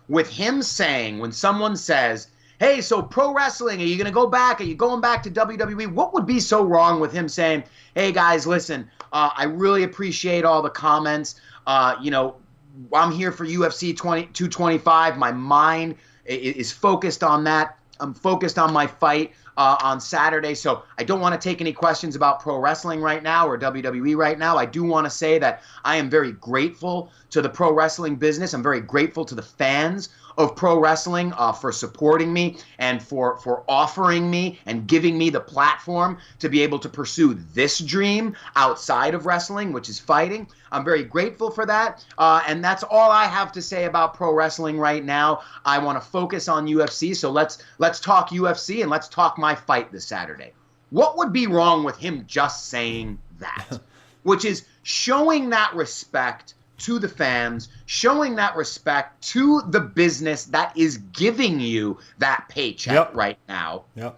with him saying, when someone says, hey, so pro wrestling, are you going to go back? Are you going back to WWE? What would be so wrong with him saying, hey, guys, listen, I really appreciate all the comments. I'm here for UFC 225. My mind is focused on that. I'm focused on my fight on Saturday, so I don't want to take any questions about pro wrestling right now or WWE right now. I do want to say that I am very grateful to the pro wrestling business. I'm very grateful to the fans of pro wrestling for supporting me and for offering me and giving me the platform to be able to pursue this dream outside of wrestling, which is fighting. I'm very grateful for that, and that's all I have to say about pro wrestling right now. I want to focus on UFC, so let's talk UFC and let's talk my fight this Saturday. What would be wrong with him just saying that? Which is showing that respect to the fans, showing that respect to the business that is giving you that paycheck right now. Yep.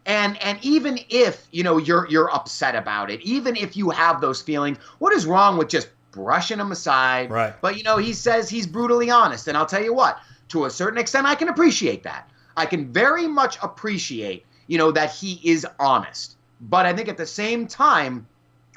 And even if, you're upset about it, even if you have those feelings, what is wrong with just brushing them aside? Right. But, he says he's brutally honest. And I'll tell you what, to a certain extent, I can appreciate that. I can very much appreciate, that he is honest. But I think at the same time,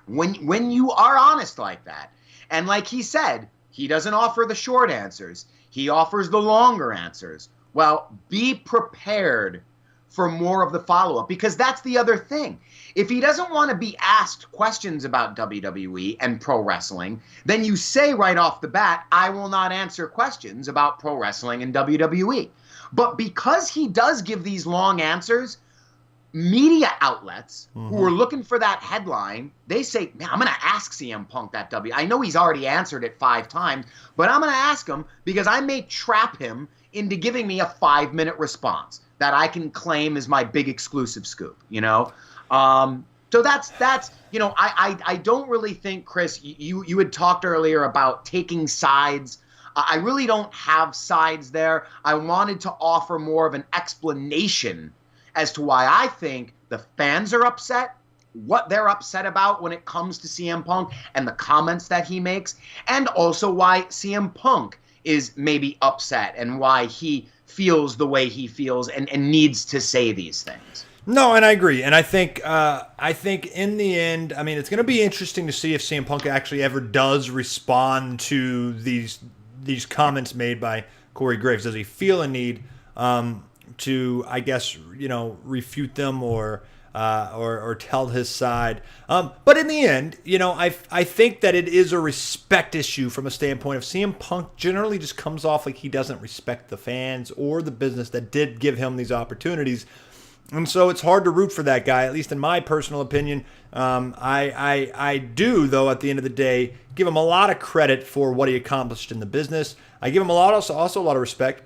when you are honest like that, and like he said, he doesn't offer the short answers. He offers the longer answers. Well, be prepared for more of the follow-up, because that's the other thing. If he doesn't want to be asked questions about WWE and pro wrestling, then you say right off the bat, I will not answer questions about pro wrestling and WWE. But because he does give these long answers, media outlets who are looking for that headline, they say, man, I'm going to ask CM Punk that I know he's already answered it 5 times, but I'm going to ask him because I may trap him into giving me a 5-minute response that I can claim as my big exclusive scoop, So that's I don't really think, Chris, you had talked earlier about taking sides. I really don't have sides there. I wanted to offer more of an explanation as to why I think the fans are upset, what they're upset about when it comes to CM Punk and the comments that he makes, and also why CM Punk is maybe upset and why he feels the way he feels and needs to say these things. No, and I agree. And I think in the end, I mean, it's going to be interesting to see if CM Punk actually ever does respond to these comments made by Corey Graves. Does he feel a need to, I guess, refute them or tell his side? But in the end, I think that it is a respect issue from a standpoint of CM Punk generally just comes off like he doesn't respect the fans or the business that did give him these opportunities. And so it's hard to root for that guy, at least in my personal opinion. I do, though, at the end of the day, give him a lot of credit for what he accomplished in the business. I give him also a lot of respect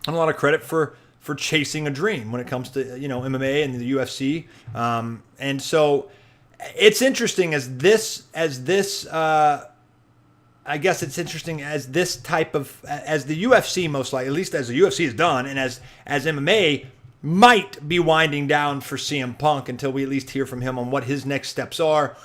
and a lot of credit for chasing a dream when it comes to MMA and the UFC. And so it's interesting as the UFC most likely, at least as the UFC is done, and as MMA might be winding down for CM Punk until we at least hear from him on what his next steps are.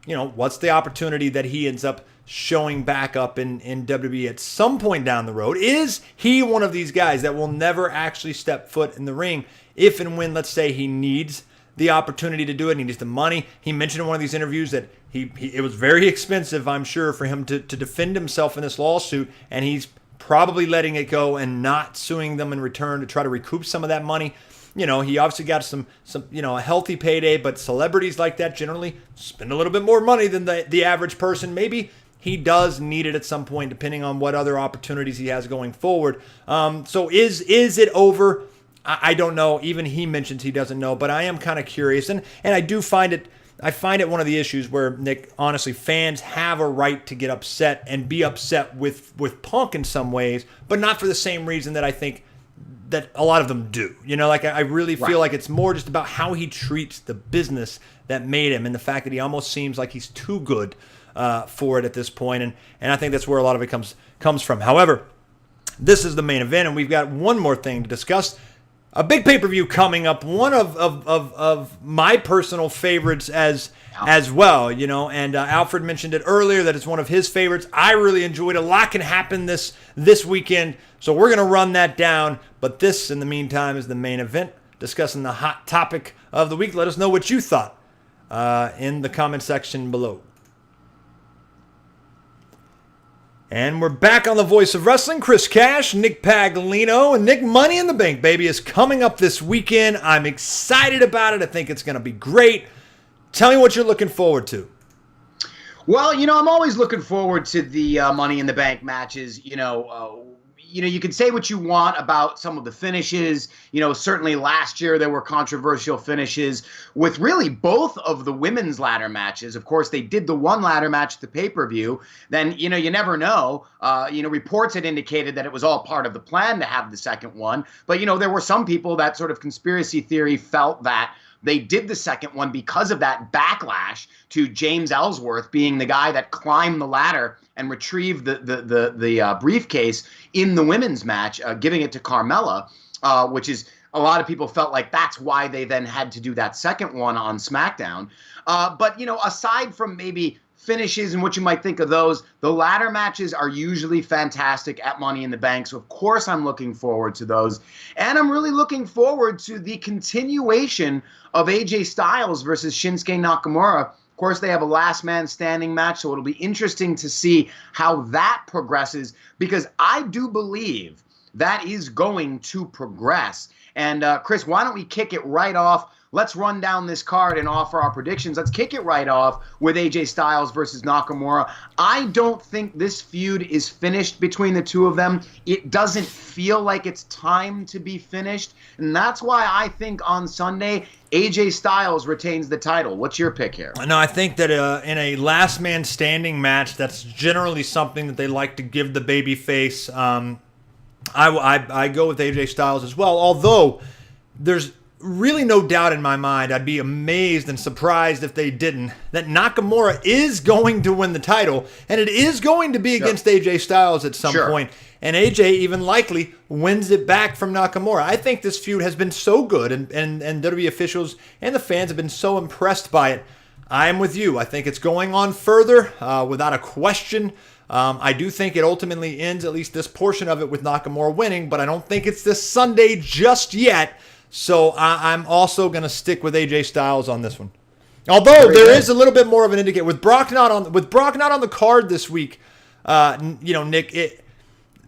What's the opportunity that he ends up showing back up in WWE at some point down the road? Is he one of these guys that will never actually step foot in the ring if and when, let's say, he needs the opportunity to do it, and he needs the money? He mentioned in one of these interviews that it was very expensive, I'm sure, for him to defend himself in this lawsuit, and he's probably letting it go and not suing them in return to try to recoup some of that money. He obviously got some a healthy payday, but celebrities like that generally spend a little bit more money than the average person. Maybe he does need it at some point, depending on what other opportunities he has going forward. So is it over? I don't know. Even he mentions he doesn't know, but I am kind of curious, and I do find it. I find it one of the issues where, Nick, honestly, fans have a right to get upset and be upset with Punk in some ways, but not for the same reason that I think that a lot of them do. I really feel like it's more just about how he treats the business that made him and the fact that he almost seems like he's too good for it at this point, and I think that's where a lot of it comes from. However, this is the main event, and we've got one more thing to discuss. A big pay-per-view coming up, one of my personal favorites as well, and Alfred mentioned it earlier that it's one of his favorites. I really enjoyed it. A lot can happen this weekend, so we're going to run that down. But this, in the meantime, is the main event, discussing the hot topic of the week. Let us know what you thought in the comment section below. And we're back on the Voice of Wrestling. Chris Cash, Nick Paglino, and Nick, Money in the Bank, baby, is coming up this weekend. I'm excited about it. I think it's going to be great. Tell me what you're looking forward to. Well, I'm always looking forward to the Money in the Bank matches. You can say what you want about some of the finishes. Certainly last year there were controversial finishes with really both of the women's ladder matches. Of course, they did the one ladder match at the pay-per-view. Then, you never know. Reports had indicated that it was all part of the plan to have the second one. But, there were some people that sort of conspiracy theory felt that they did the second one because of that backlash to James Ellsworth being the guy that climbed the ladder and retrieved the briefcase in the women's match, giving it to Carmella, which is a lot of people felt like that's why they then had to do that second one on SmackDown. But, aside from maybe finishes and what you might think of those, the ladder matches are usually fantastic at Money in the Bank. So, of course, I'm looking forward to those. And I'm really looking forward to the continuation of AJ Styles versus Shinsuke Nakamura. Of course, they have a last man standing match, so it'll be interesting to see how that progresses, because I do believe that is going to progress. And, Chris, why don't we kick it right off? Let's run down this card and offer our predictions. Let's kick it right off with AJ Styles versus Nakamura. I don't think this feud is finished between the two of them. It doesn't feel like it's time to be finished. And that's why I think on Sunday, AJ Styles retains the title. What's your pick here? No, I think that in a last man standing match, that's generally something that they like to give the baby face. I go with AJ Styles as well, although there's really no doubt in my mind, I'd be amazed and surprised if they didn't, that Nakamura is going to win the title, and it is going to be against AJ Styles at some point, and AJ even likely wins it back from Nakamura. I think this feud has been so good, and WWE officials and the fans have been so impressed by it. I'm with you. I think it's going on further, without a question. I do think it ultimately ends, at least this portion of it, with Nakamura winning, but I don't think it's this Sunday just yet. So I'm also going to stick with AJ Styles on this one. Although there is a little bit more of an indicator with Brock not on the card this week. Nick,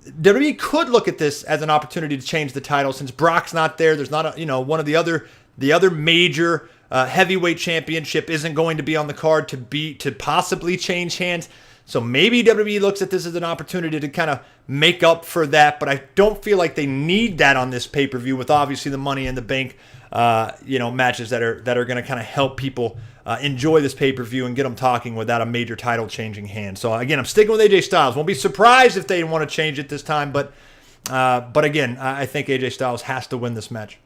WWE could look at this as an opportunity to change the title since Brock's not there. There's not one of the other major heavyweight championship isn't going to be on the card to possibly change hands. So maybe WWE looks at this as an opportunity to kind of make up for that, but I don't feel like they need that on this pay-per-view with obviously the Money in the Bank, matches that are going to kind of help people enjoy this pay-per-view and get them talking without a major title-changing hand. So again, I'm sticking with AJ Styles. Won't be surprised if they want to change it this time, but again, I think AJ Styles has to win this match.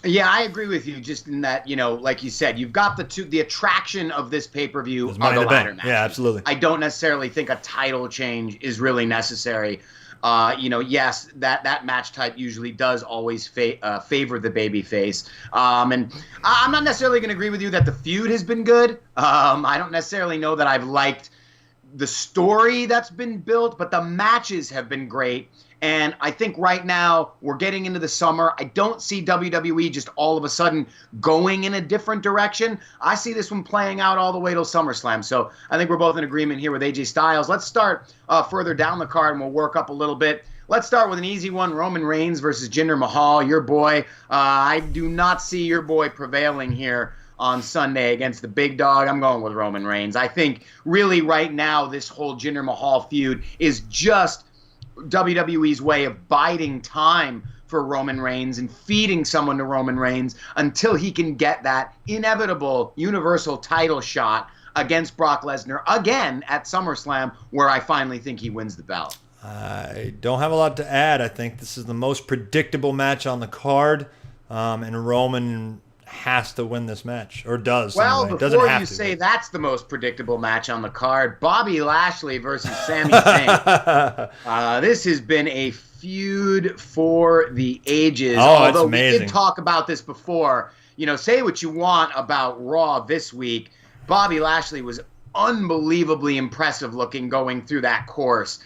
Yeah, I agree with you. Just in that, like you said, you've got the attraction of this pay-per-view are the ladder matches. Yeah, absolutely. I don't necessarily think a title change is really necessary. Yes, that match type usually does always favor the babyface. And I'm not necessarily going to agree with you that the feud has been good. I don't necessarily know that I've liked the story that's been built, but the matches have been great. And I think right now we're getting into the summer. I don't see WWE just all of a sudden going in a different direction. I see this one playing out all the way till SummerSlam. So I think we're both in agreement here with AJ Styles. Let's start further down the card and we'll work up a little bit. Let's start with an easy one, Roman Reigns versus Jinder Mahal, your boy. I do not see your boy prevailing here on Sunday against the big dog. I'm going with Roman Reigns. I think really right now this whole Jinder Mahal feud is just WWE's way of biding time for Roman Reigns and feeding someone to Roman Reigns until he can get that inevitable universal title shot against Brock Lesnar again at SummerSlam, where I finally think he wins the belt. I don't have a lot to add. I think this is the most predictable match on the card, and Roman has to win this match, or does. Well, anyway. before you say that's the most predictable match on the card, Bobby Lashley versus Sami Zayn. This has been a feud for the ages. Although we did talk about this before. Say what you want about Raw this week. Bobby Lashley was unbelievably impressive looking going through that course.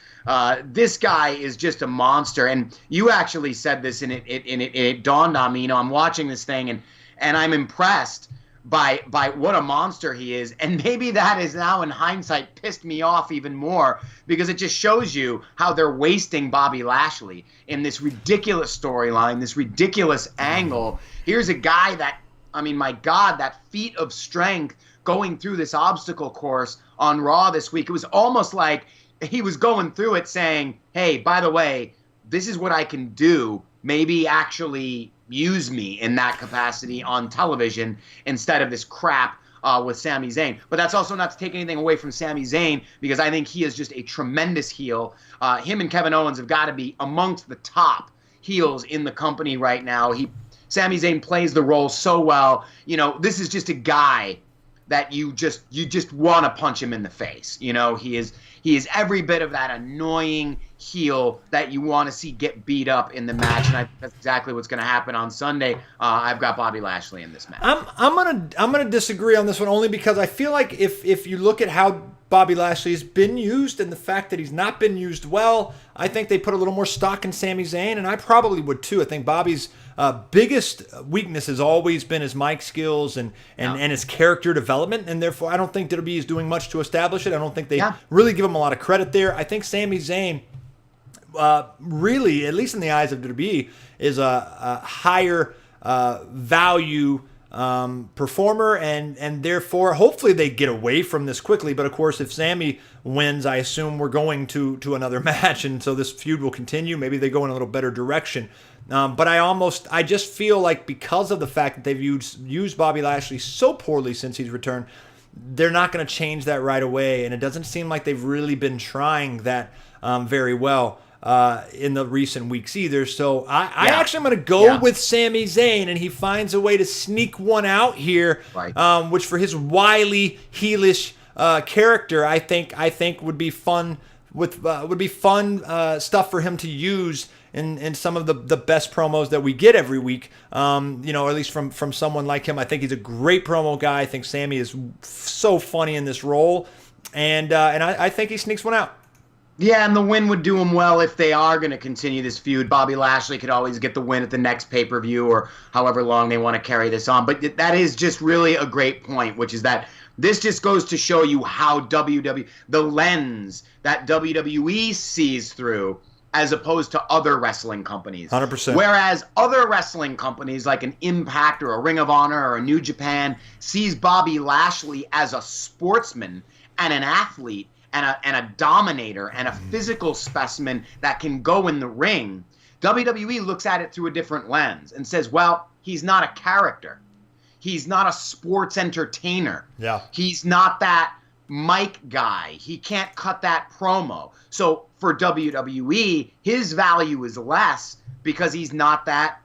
This guy is just a monster. And you actually said this, and it dawned on me. I'm watching this thing, and I'm impressed by what a monster he is. And maybe that is now in hindsight pissed me off even more because it just shows you how they're wasting Bobby Lashley in this ridiculous storyline, this ridiculous angle. Here's a guy that, my God, that feat of strength going through this obstacle course on Raw this week. It was almost like he was going through it saying, hey, by the way, this is what I can do. Maybe actually use me in that capacity on television instead of this crap with Sami Zayn. But that's also not to take anything away from Sami Zayn because I think he is just a tremendous heel. Him and Kevin Owens have got to be amongst the top heels in the company right now. Sami Zayn plays the role so well. This is just a guy that you just want to punch him in the face. He is every bit of that annoying heel that you want to see get beat up in the match, and I think that's exactly what's going to happen on Sunday. I've got Bobby Lashley in this match. I'm gonna disagree on this one only because I feel like if you look at how Bobby Lashley has been used and the fact that he's not been used well, I think they put a little more stock in Sami Zayn, and I probably would too. I think Bobby's biggest weakness has always been his mic skills and his character development, and therefore I don't think WWE is doing much to establish it. I don't think they really give him a lot of credit there. I think Sami Zayn, really, at least in the eyes of WWE, is a higher value performer, and therefore hopefully they get away from this quickly. But of course, if Sami wins, I assume we're going to another match, and so this feud will continue. Maybe they go in a little better direction. But I just feel like because of the fact that they've used Bobby Lashley so poorly since he's returned, they're not going to change that right away, and it doesn't seem like they've really been trying that very well in the recent weeks either. So I actually am going to go with Sami Zayn, and he finds a way to sneak one out here, right. Which for his wily, heelish character, I think would be fun stuff for him to use in some of the best promos that we get every week, or at least from someone like him. I think he's a great promo guy. I think Sami is so funny in this role, and I think he sneaks one out. Yeah, and the win would do them well if they are going to continue this feud. Bobby Lashley could always get the win at the next pay-per-view or however long they want to carry this on. But that is just really a great point, which is that this just goes to show you how the lens that WWE sees through as opposed to other wrestling companies. 100%. Whereas other wrestling companies like an Impact or a Ring of Honor or a New Japan sees Bobby Lashley as a sportsman and an athlete and a dominator and a physical specimen that can go in the ring. WWE looks at it through a different lens and says, well, he's not a character. He's not a sports entertainer. Yeah. He's not that mic guy. He can't cut that promo. So for WWE, his value is less because he's not that,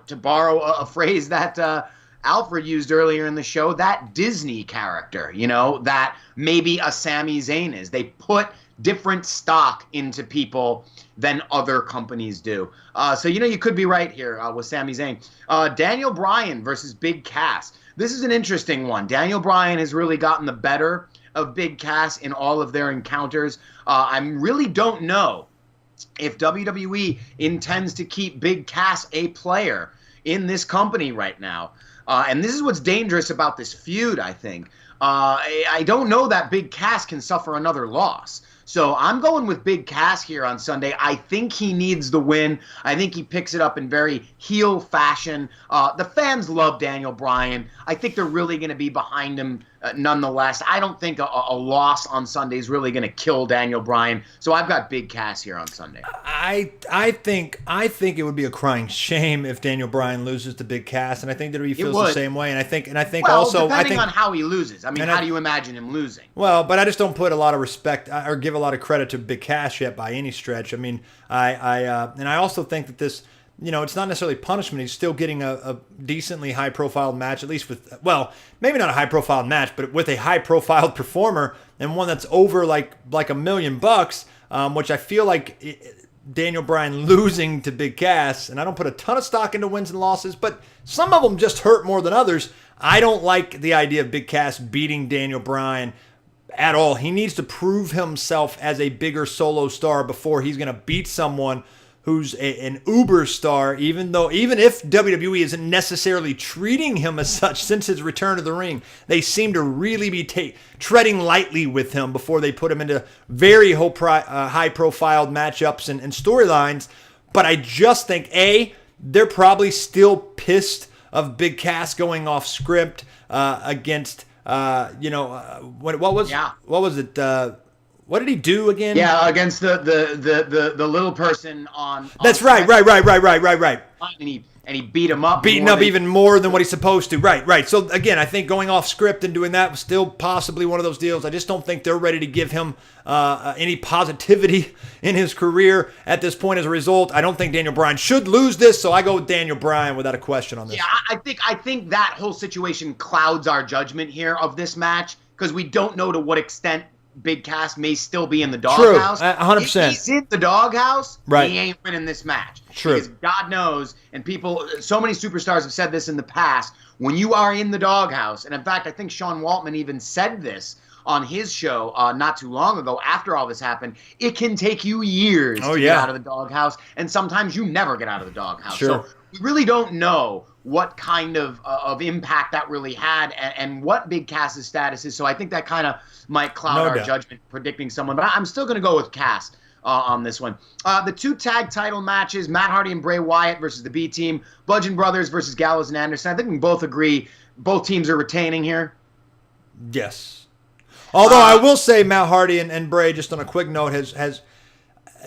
to borrow a phrase that Alfred used earlier in the show, that Disney character, that maybe a Sami Zayn is. They put different stock into people than other companies do. So, you could be right here with Sami Zayn. Daniel Bryan versus Big Cass. This is an interesting one. Daniel Bryan has really gotten the better of Big Cass in all of their encounters. I really don't know if WWE intends to keep Big Cass a player in this company right now. And this is what's dangerous about this feud, I think. I don't know that Big Cass can suffer another loss. So I'm going with Big Cass here on Sunday. I think he needs the win. I think he picks it up in very heel fashion. The fans love Daniel Bryan. I think they're really going to be behind him nonetheless. I don't think a loss on Sunday is really going to kill Daniel Bryan. So I've got Big Cass here on Sunday. I think it would be a crying shame if Daniel Bryan loses to Big Cass, and I think that he feels the same way. And I think depending on how he loses. I mean, how do you imagine him losing? Well, but I just don't put a lot of respect or give a lot of credit to Big Cass yet by any stretch. I mean, I also think that this, it's not necessarily punishment. He's still getting a decently high-profile match, at least with, well, maybe not a high-profile match, but with a high-profile performer and one that's over like $1 million, which I feel like Daniel Bryan losing to Big Cass, and I don't put a ton of stock into wins and losses, but some of them just hurt more than others. I don't like the idea of Big Cass beating Daniel Bryan at all. He needs to prove himself as a bigger solo star before he's going to beat someone who's an uber star, even if WWE isn't necessarily treating him as such since his return to the ring. They seem to really be treading lightly with him before they put him into very high-profile matchups and storylines. But I just think, they're probably still pissed of Big Cass going off script against, what was it? What did he do again? Yeah, against the little person on. That's right. And he beat him up. Beating up even more than what he's supposed to. Right. So again, I think going off script and doing that was still possibly one of those deals. I just don't think they're ready to give him any positivity in his career at this point as a result. I don't think Daniel Bryan should lose this, so I go with Daniel Bryan without a question on this. Yeah, I think that whole situation clouds our judgment here of this match because we don't know to what extent Big Cass may still be in the doghouse. 100%. If he's in the doghouse, right, he ain't winning this match. True. Because God knows, and so many superstars have said this in the past, when you are in the doghouse, and in fact, I think Sean Waltman even said this on his show not too long ago after all this happened, it can take you years to get out of the doghouse, and sometimes you never get out of the doghouse. Sure. So we really don't know what kind of impact that really had and what Big Cass's status is. So I think that kind of might cloud our judgment predicting someone. But I'm still going to go with Cass on this one. The two tag title matches, Matt Hardy and Bray Wyatt versus the B Team, Bludgeon Brothers versus Gallows and Anderson. I think we both agree both teams are retaining here. Yes. Although I will say Matt Hardy and Bray, just on a quick note, has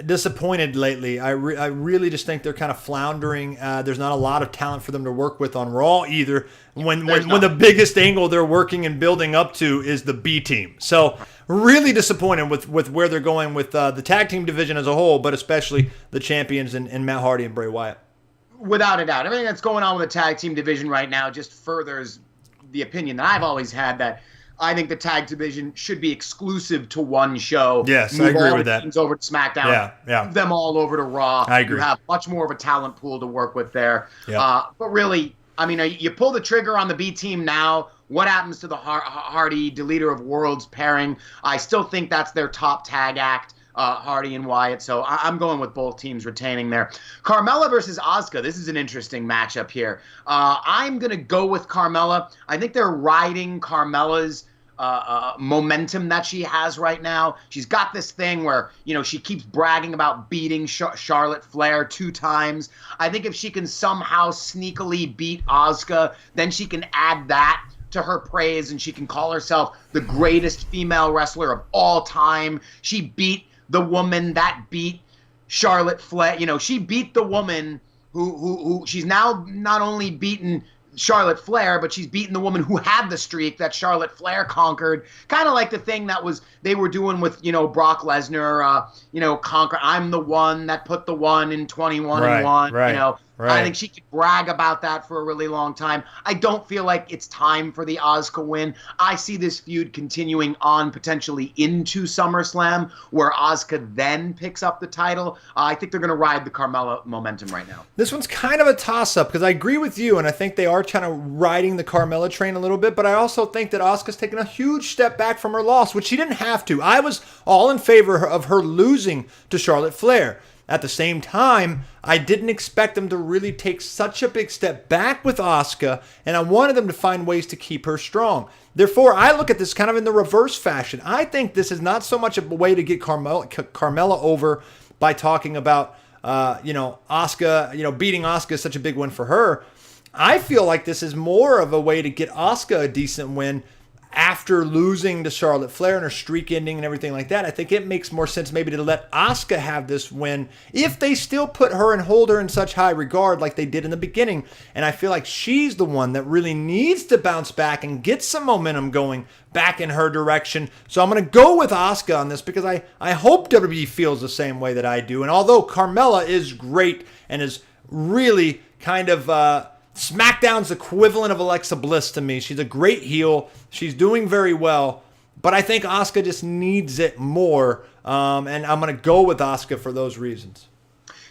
disappointed lately. I really just think they're kind of floundering. There's not a lot of talent for them to work with on Raw either. When the biggest angle they're working and building up to is the B team. So really disappointed with where they're going with the tag team division as a whole, but especially the champions and Matt Hardy and Bray Wyatt. Without a doubt. Everything that's going on with the tag team division right now just furthers the opinion that I've always had that I think the tag division should be exclusive to one show. Yes, I agree with that. Teams over to SmackDown. Yeah. Move them all over to Raw. I agree. You have much more of a talent pool to work with there. Yeah. But really, I mean, you pull the trigger on the B team now. What happens to the Hardy, Deleter of Worlds pairing? I still think that's their top tag act. Hardy and Wyatt. So I'm going with both teams retaining there. Carmella versus Asuka. This is an interesting matchup here. I'm going to go with Carmella. I think they're riding Carmella's momentum that she has right now. She's got this thing where, she keeps bragging about beating Charlotte Flair 2 times. I think if she can somehow sneakily beat Asuka, then she can add that to her praise and she can call herself the greatest female wrestler of all time. She beat the woman that beat Charlotte Flair. She beat the woman who she's now not only beaten Charlotte Flair, but she's beaten the woman who had the streak that Charlotte Flair conquered. Kind of like the thing that they were doing with, Brock Lesnar, conquer. I'm the one that put the one in 21 and 1. Right. I think she could brag about that for a really long time. I don't feel like it's time for the Asuka win. I see this feud continuing on potentially into SummerSlam, where Asuka then picks up the title. I think they're going to ride the Carmella momentum right now. This one's kind of a toss-up because I agree with you, and I think they are kind of riding the Carmella train a little bit, but I also think that Asuka's taken a huge step back from her loss, which she didn't have to. I was all in favor of her losing to Charlotte Flair. At the same time, I didn't expect them to really take such a big step back with Asuka, and I wanted them to find ways to keep her strong. Therefore, I look at this kind of in the reverse fashion. I think this is not so much a way to get Carmella over by talking about, Asuka, beating Asuka is such a big win for her. I feel like this is more of a way to get Asuka a decent win after losing to Charlotte Flair and her streak ending and everything like that. I think it makes more sense maybe to let Asuka have this win if they still put her and hold her in such high regard like they did in the beginning. And I feel like she's the one that really needs to bounce back and get some momentum going back in her direction. So I'm going to go with Asuka on this because I hope WWE feels the same way that I do. And although Carmella is great and is really kind of SmackDown's equivalent of Alexa Bliss to me. She's a great heel. She's doing very well. But I think Asuka just needs it more. And I'm going to go with Asuka for those reasons.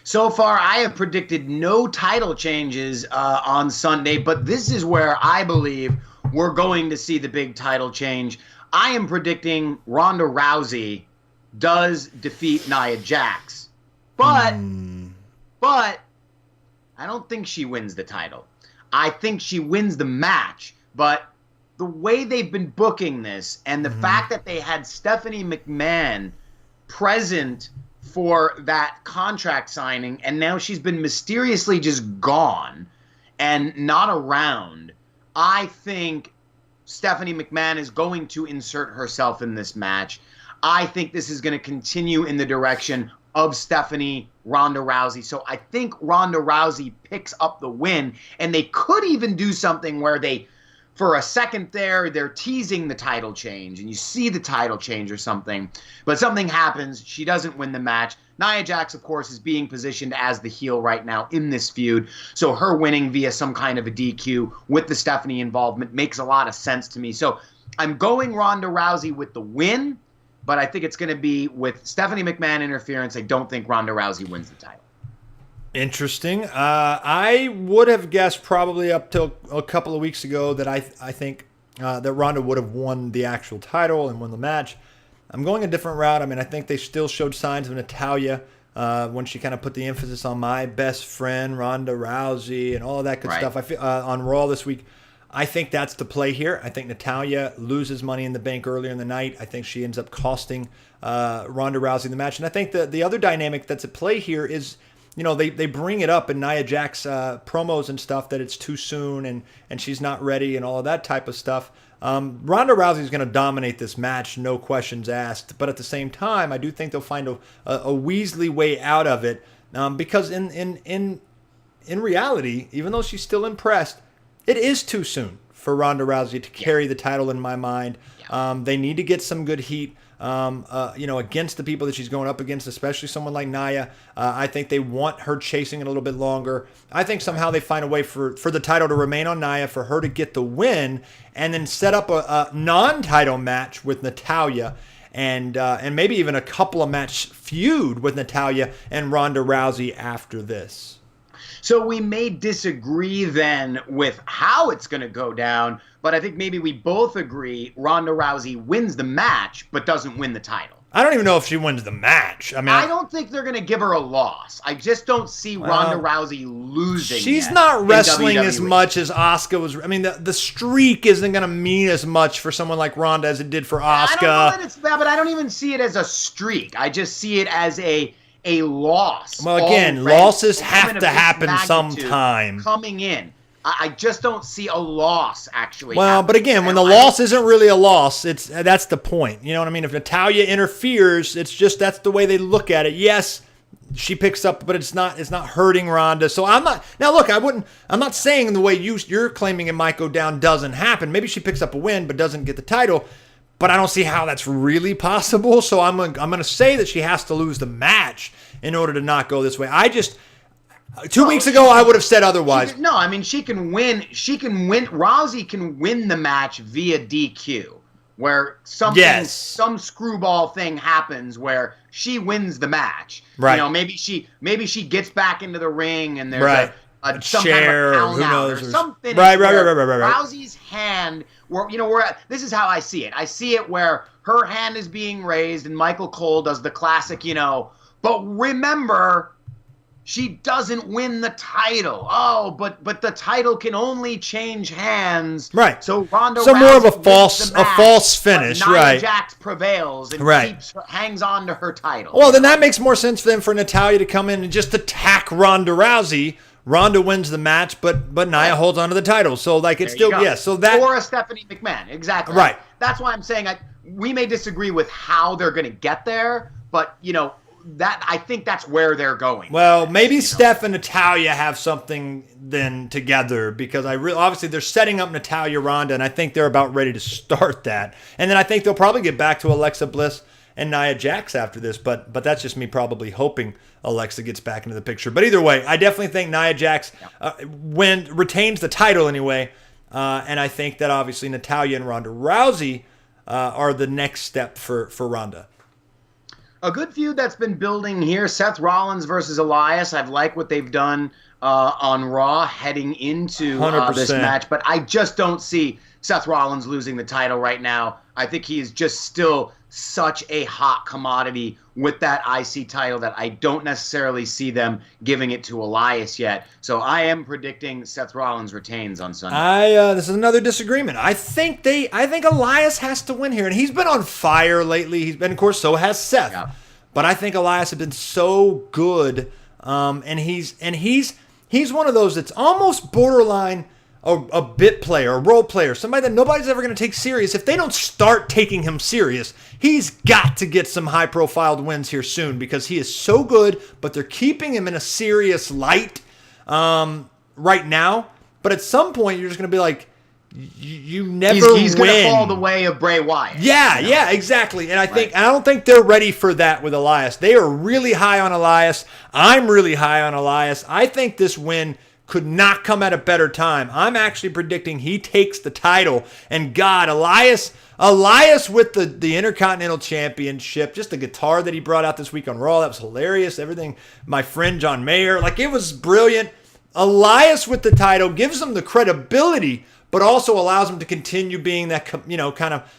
So far, I have predicted no title changes on Sunday. But this is where I believe we're going to see the big title change. I am predicting Ronda Rousey does defeat Nia Jax. But I don't think she wins the title. I think she wins the match, but the way they've been booking this and the fact that they had Stephanie McMahon present for that contract signing and now she's been mysteriously just gone and not around, I think Stephanie McMahon is going to insert herself in this match. I think this is going to continue in the direction of Stephanie, Ronda Rousey. So I think Ronda Rousey picks up the win, and they could even do something where for a second they're teasing the title change, and you see the title change or something, but something happens, she doesn't win the match. Nia Jax, of course, is being positioned as the heel right now in this feud, so her winning via some kind of a DQ with the Stephanie involvement makes a lot of sense to me. So I'm going Ronda Rousey with the win, but I think it's going to be with Stephanie McMahon interference. I don't think Ronda Rousey wins the title. Interesting. I would have guessed probably up till a couple of weeks ago that I think that Ronda would have won the actual title and won the match. I'm going a different route. I mean, I think they still showed signs of Natalya when she kind of put the emphasis on my best friend, Ronda Rousey, and all of that good stuff. I feel on Raw this week. I think that's the play here. I think Natalya loses Money in the Bank earlier in the night. I think she ends up costing Ronda Rousey the match. And I think the other dynamic that's at play here is, they bring it up in Nia Jax promos and stuff that it's too soon and she's not ready and all of that type of stuff. Ronda Rousey is going to dominate this match, no questions asked. But at the same time, I do think they'll find a Weasley way out of it because in reality, even though she's still impressed, it is too soon for Ronda Rousey to carry the title in my mind. They need to get some good heat, against the people that she's going up against, especially someone like Nia. I think they want her chasing it a little bit longer. I think somehow they find a way for the title to remain on Nia, for her to get the win, and then set up a non-title match with Natalya, and maybe even a couple of match feud with Natalya and Ronda Rousey after this. So we may disagree then with how it's going to go down, but I think maybe we both agree Ronda Rousey wins the match but doesn't win the title. I don't even know if she wins the match. I mean, I don't think they're going to give her a loss. I just don't see Ronda Rousey losing. She's not wrestling as much as Asuka was. I mean, the streak isn't going to mean as much for someone like Ronda as it did for Asuka. I don't know that it's that, but I don't even see it as a streak. I just see it as a loss. Well, again, losses have to happen sometime. Coming in. I just don't see a loss actually. Well, but again, when the loss isn't really a loss, that's the point. You know what I mean? If Natalya interferes, it's just that's the way they look at it. Yes, she picks up, but it's not hurting Ronda. So I'm not now. Look, I'm not saying the way you're claiming it might go down doesn't happen. Maybe she picks up a win, but doesn't get the title. But I don't see how that's really possible. So I'm going to say that she has to lose the match in order to not go this way. 2 weeks ago, I would have said otherwise. No, I mean, she can win. Rousey can win the match via DQ, where some screwball thing happens where she wins the match. Right. You know, maybe she gets back into the ring and there's right. some chair, kind of a who knows, or something. Right. Rousey's hand, this is how I see it. I see it where her hand is being raised and Michael Cole does the classic, but remember, she doesn't win the title. Oh, but the title can only change hands. Right. So Ronda Rousey more of a match, false finish, but Nia right? Jax prevails and hangs on to her title. Well, then that makes more sense for Natalya to come in and just attack Ronda Rousey. Ronda wins the match, but Nia holds on to the title. So it's still So that or a Stephanie McMahon, exactly. Right. That's why I'm saying we may disagree with how they're going to get there, but that I think that's where they're going. Well, maybe Steph and Natalya have something then together because obviously they're setting up Natalya Ronda, and I think they're about ready to start that. And then I think they'll probably get back to Alexa Bliss and Nia Jax after this, but that's just me probably hoping Alexa gets back into the picture. But either way, I definitely think Nia Jax retains the title anyway, and I think that obviously Natalya and Ronda Rousey are the next step for Ronda. A good feud that's been building here, Seth Rollins versus Elias. I've liked what they've done on Raw heading into this match, but I just don't see Seth Rollins losing the title right now. I think he is just still such a hot commodity with that IC title that I don't necessarily see them giving it to Elias yet. So I am predicting Seth Rollins retains on Sunday. This is another disagreement. I think Elias has to win here, and he's been on fire lately. He's been, of course, so has Seth. Yeah. But I think Elias has been so good, and he's one of those that's almost borderline a bit player, a role player, somebody that nobody's ever going to take serious. If they don't start taking him serious, he's got to get some high-profile wins here soon because he is so good, but they're keeping him in a serious light right now. But at some point, you're just going to be like, you never he's win. He's going to fall the way of Bray Wyatt. Yeah, exactly. And I don't think they're ready for that with Elias. They are really high on Elias. I'm really high on Elias. I think this win could not come at a better time. I'm actually predicting he takes the title. And God, Elias with the Intercontinental Championship, just the guitar that he brought out this week on Raw, that was hilarious. Everything, my friend John Mayer, it was brilliant. Elias with the title gives him the credibility, but also allows him to continue being that, kind of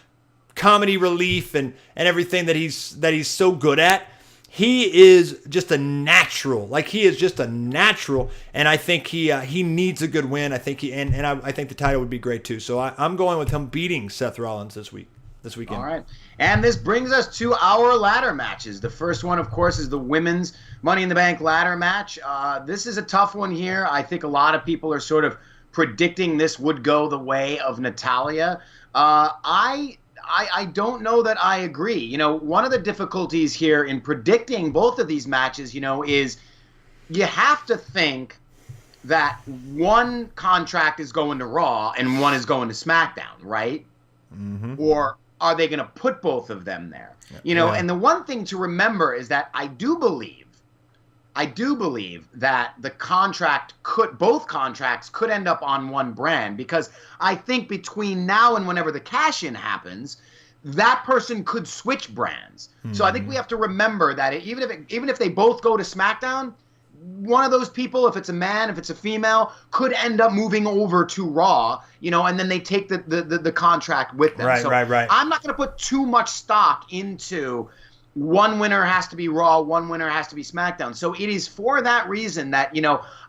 comedy relief and everything that he's so good at. He is just a natural. He is just a natural, and I think he needs a good win. I think I think the title would be great too. So I'm going with him beating Seth Rollins this weekend. All right, and this brings us to our ladder matches. The first one, of course, is the women's Money in the Bank ladder match. This is a tough one here. I think a lot of people are sort of predicting this would go the way of Natalya. I don't know that I agree. One of the difficulties here in predicting both of these matches, is you have to think that one contract is going to Raw and one is going to SmackDown, right? Mm-hmm. Or are they going to put both of them there? And the one thing to remember is that I do believe that both contracts could end up on one brand, because I think between now and whenever the cash-in happens, that person could switch brands. Mm-hmm. So I think we have to remember that even if they both go to SmackDown, one of those people, if it's a man, if it's a female, could end up moving over to Raw, and then they take the contract with them. Right. I'm not going to put too much stock into one winner has to be Raw, one winner has to be SmackDown. So it is for that reason that,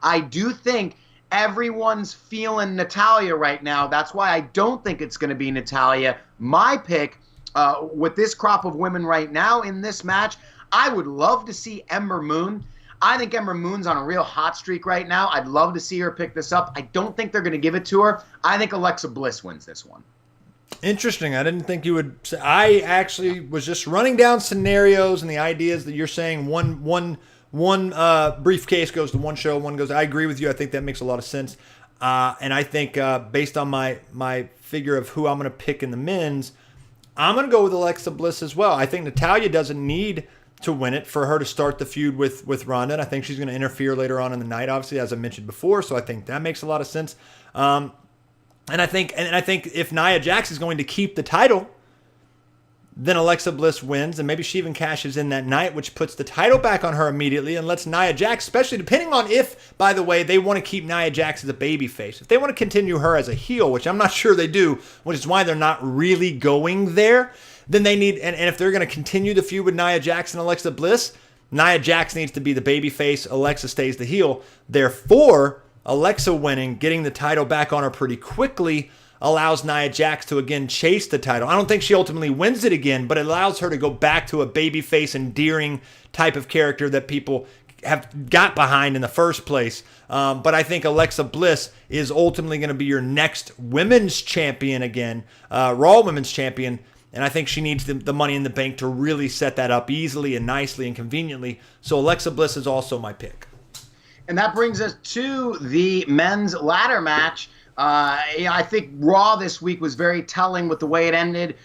I do think everyone's feeling Natalya right now. That's why I don't think it's going to be Natalya. My pick, with this crop of women right now in this match, I would love to see Ember Moon. I think Ember Moon's on a real hot streak right now. I'd love to see her pick this up. I don't think they're going to give it to her. I think Alexa Bliss wins this one. Interesting. I didn't think you would say. I actually was just running down scenarios and the ideas that you're saying. One briefcase goes to one show, one goes. I agree with you. I think that makes a lot of sense. And I think based on my figure of who I'm going to pick in the men's, I'm going to go with Alexa Bliss as well. I think Natalya doesn't need to win it for her to start the feud with Ronda. And I think she's going to interfere later on in the night, obviously, as I mentioned before. So I think that makes a lot of sense. And I think if Nia Jax is going to keep the title, then Alexa Bliss wins, and maybe she even cashes in that night, which puts the title back on her immediately and lets Nia Jax, especially depending on if, by the way, they want to keep Nia Jax as a babyface. If they want to continue her as a heel, which I'm not sure they do, which is why they're not really going there, then they need, and if they're going to continue the feud with Nia Jax and Alexa Bliss, Nia Jax needs to be the babyface, Alexa stays the heel. Therefore, Alexa winning, getting the title back on her pretty quickly, allows Nia Jax to again chase the title. I don't think she ultimately wins it again, but it allows her to go back to a babyface, endearing type of character that people have got behind in the first place. But I think Alexa Bliss is ultimately going to be your next women's champion again, Raw Women's Champion. And I think she needs the Money in the Bank to really set that up easily and nicely and conveniently. So Alexa Bliss is also my pick. And that brings us to the men's ladder match. I think Raw this week was very telling with the way it ended,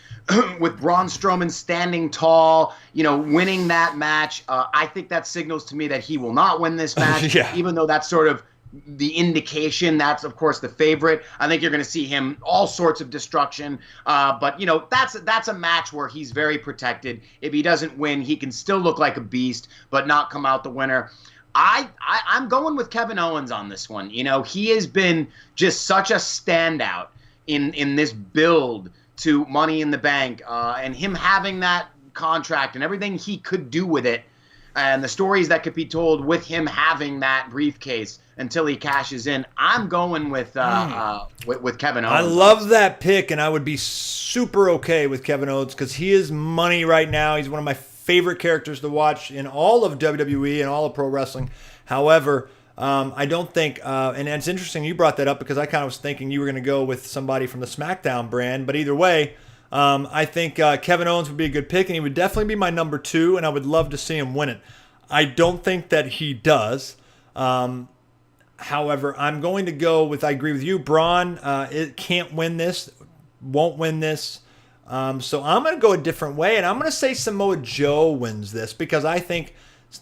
with Braun Strowman standing tall, winning that match. I think that signals to me that he will not win this match, even though that's sort of the indication. That's, of course, the favorite. I think you're going to see him all sorts of destruction. But, that's a match where he's very protected. If he doesn't win, he can still look like a beast, but not come out the winner. I'm going with Kevin Owens on this one. He has been just such a standout in this build to Money in the Bank, and him having that contract and everything he could do with it, and the stories that could be told with him having that briefcase until he cashes in. I'm going with Kevin Owens. I love that pick, and I would be super okay with Kevin Owens because he is money right now. He's one of my favorite characters to watch in all of WWE and all of pro wrestling. However, I don't think, and it's interesting you brought that up because I kind of was thinking you were going to go with somebody from the SmackDown brand. But either way, I think Kevin Owens would be a good pick, and he would definitely be my number 2, and I would love to see him win it. I don't think that he does. However, I'm going to go with, I agree with you, Braun. It can't win this, won't win this. So I'm going to go a different way, and I'm going to say Samoa Joe wins this because I think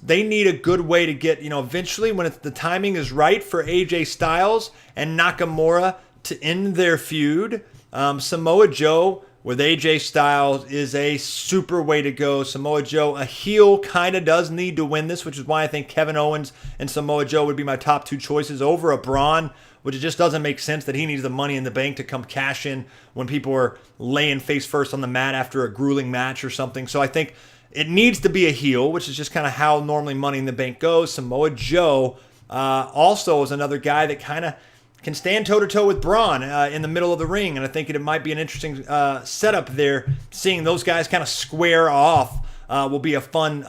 they need a good way to get, eventually when the timing is right for AJ Styles and Nakamura to end their feud. Samoa Joe with AJ Styles is a super way to go. Samoa Joe, a heel, kind of does need to win this, which is why I think Kevin Owens and Samoa Joe would be my top 2 choices over a Braun, which it just doesn't make sense that he needs the Money in the Bank to come cash in when people are laying face first on the mat after a grueling match or something. So I think it needs to be a heel, which is just kind of how normally Money in the Bank goes. Samoa Joe also is another guy that kind of can stand toe-to-toe with Braun in the middle of the ring, and I think it might be an interesting setup there. Seeing those guys kind of square off will be a fun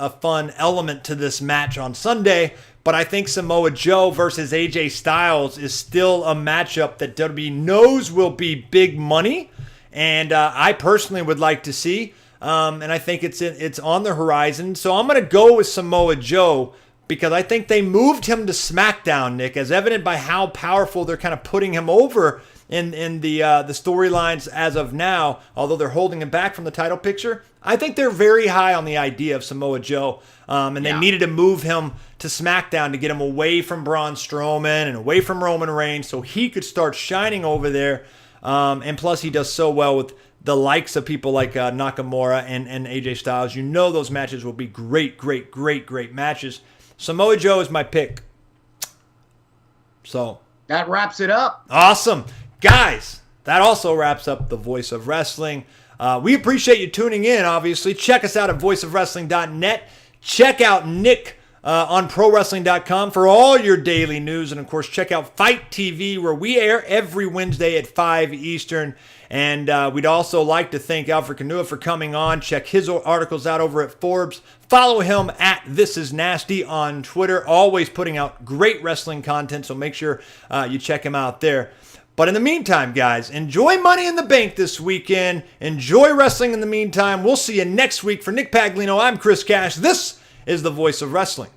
element to this match on Sunday. But I think Samoa Joe versus AJ Styles is still a matchup that WWE knows will be big money, and I personally would like to see. And I think it's on the horizon. So I'm going to go with Samoa Joe because I think they moved him to SmackDown, Nick, as evident by how powerful they're kind of putting him over in the storylines as of now. Although they're holding him back from the title picture, I think they're very high on the idea of Samoa Joe, and they needed to move him to SmackDown to get him away from Braun Strowman and away from Roman Reigns so he could start shining over there. And plus, he does so well with the likes of people like Nakamura and AJ Styles. Those matches will be great matches. Samoa Joe is my pick. So that wraps it up. Awesome. Guys, that also wraps up the Voice of Wrestling. We appreciate you tuning in, obviously. Check us out at voiceofwrestling.net. Check out Nick on ProWrestling.com for all your daily news. And, of course, check out Fight TV, where we air every Wednesday at 5 Eastern. And we'd also like to thank Alfred Konuwa for coming on. Check his articles out over at Forbes. Follow him at This Is Nasty on Twitter. Always putting out great wrestling content, so make sure you check him out there. But in the meantime, guys, enjoy Money in the Bank this weekend. Enjoy wrestling in the meantime. We'll see you next week. For Nick Paglino, I'm Chris Cash. This is the Voice of Wrestling.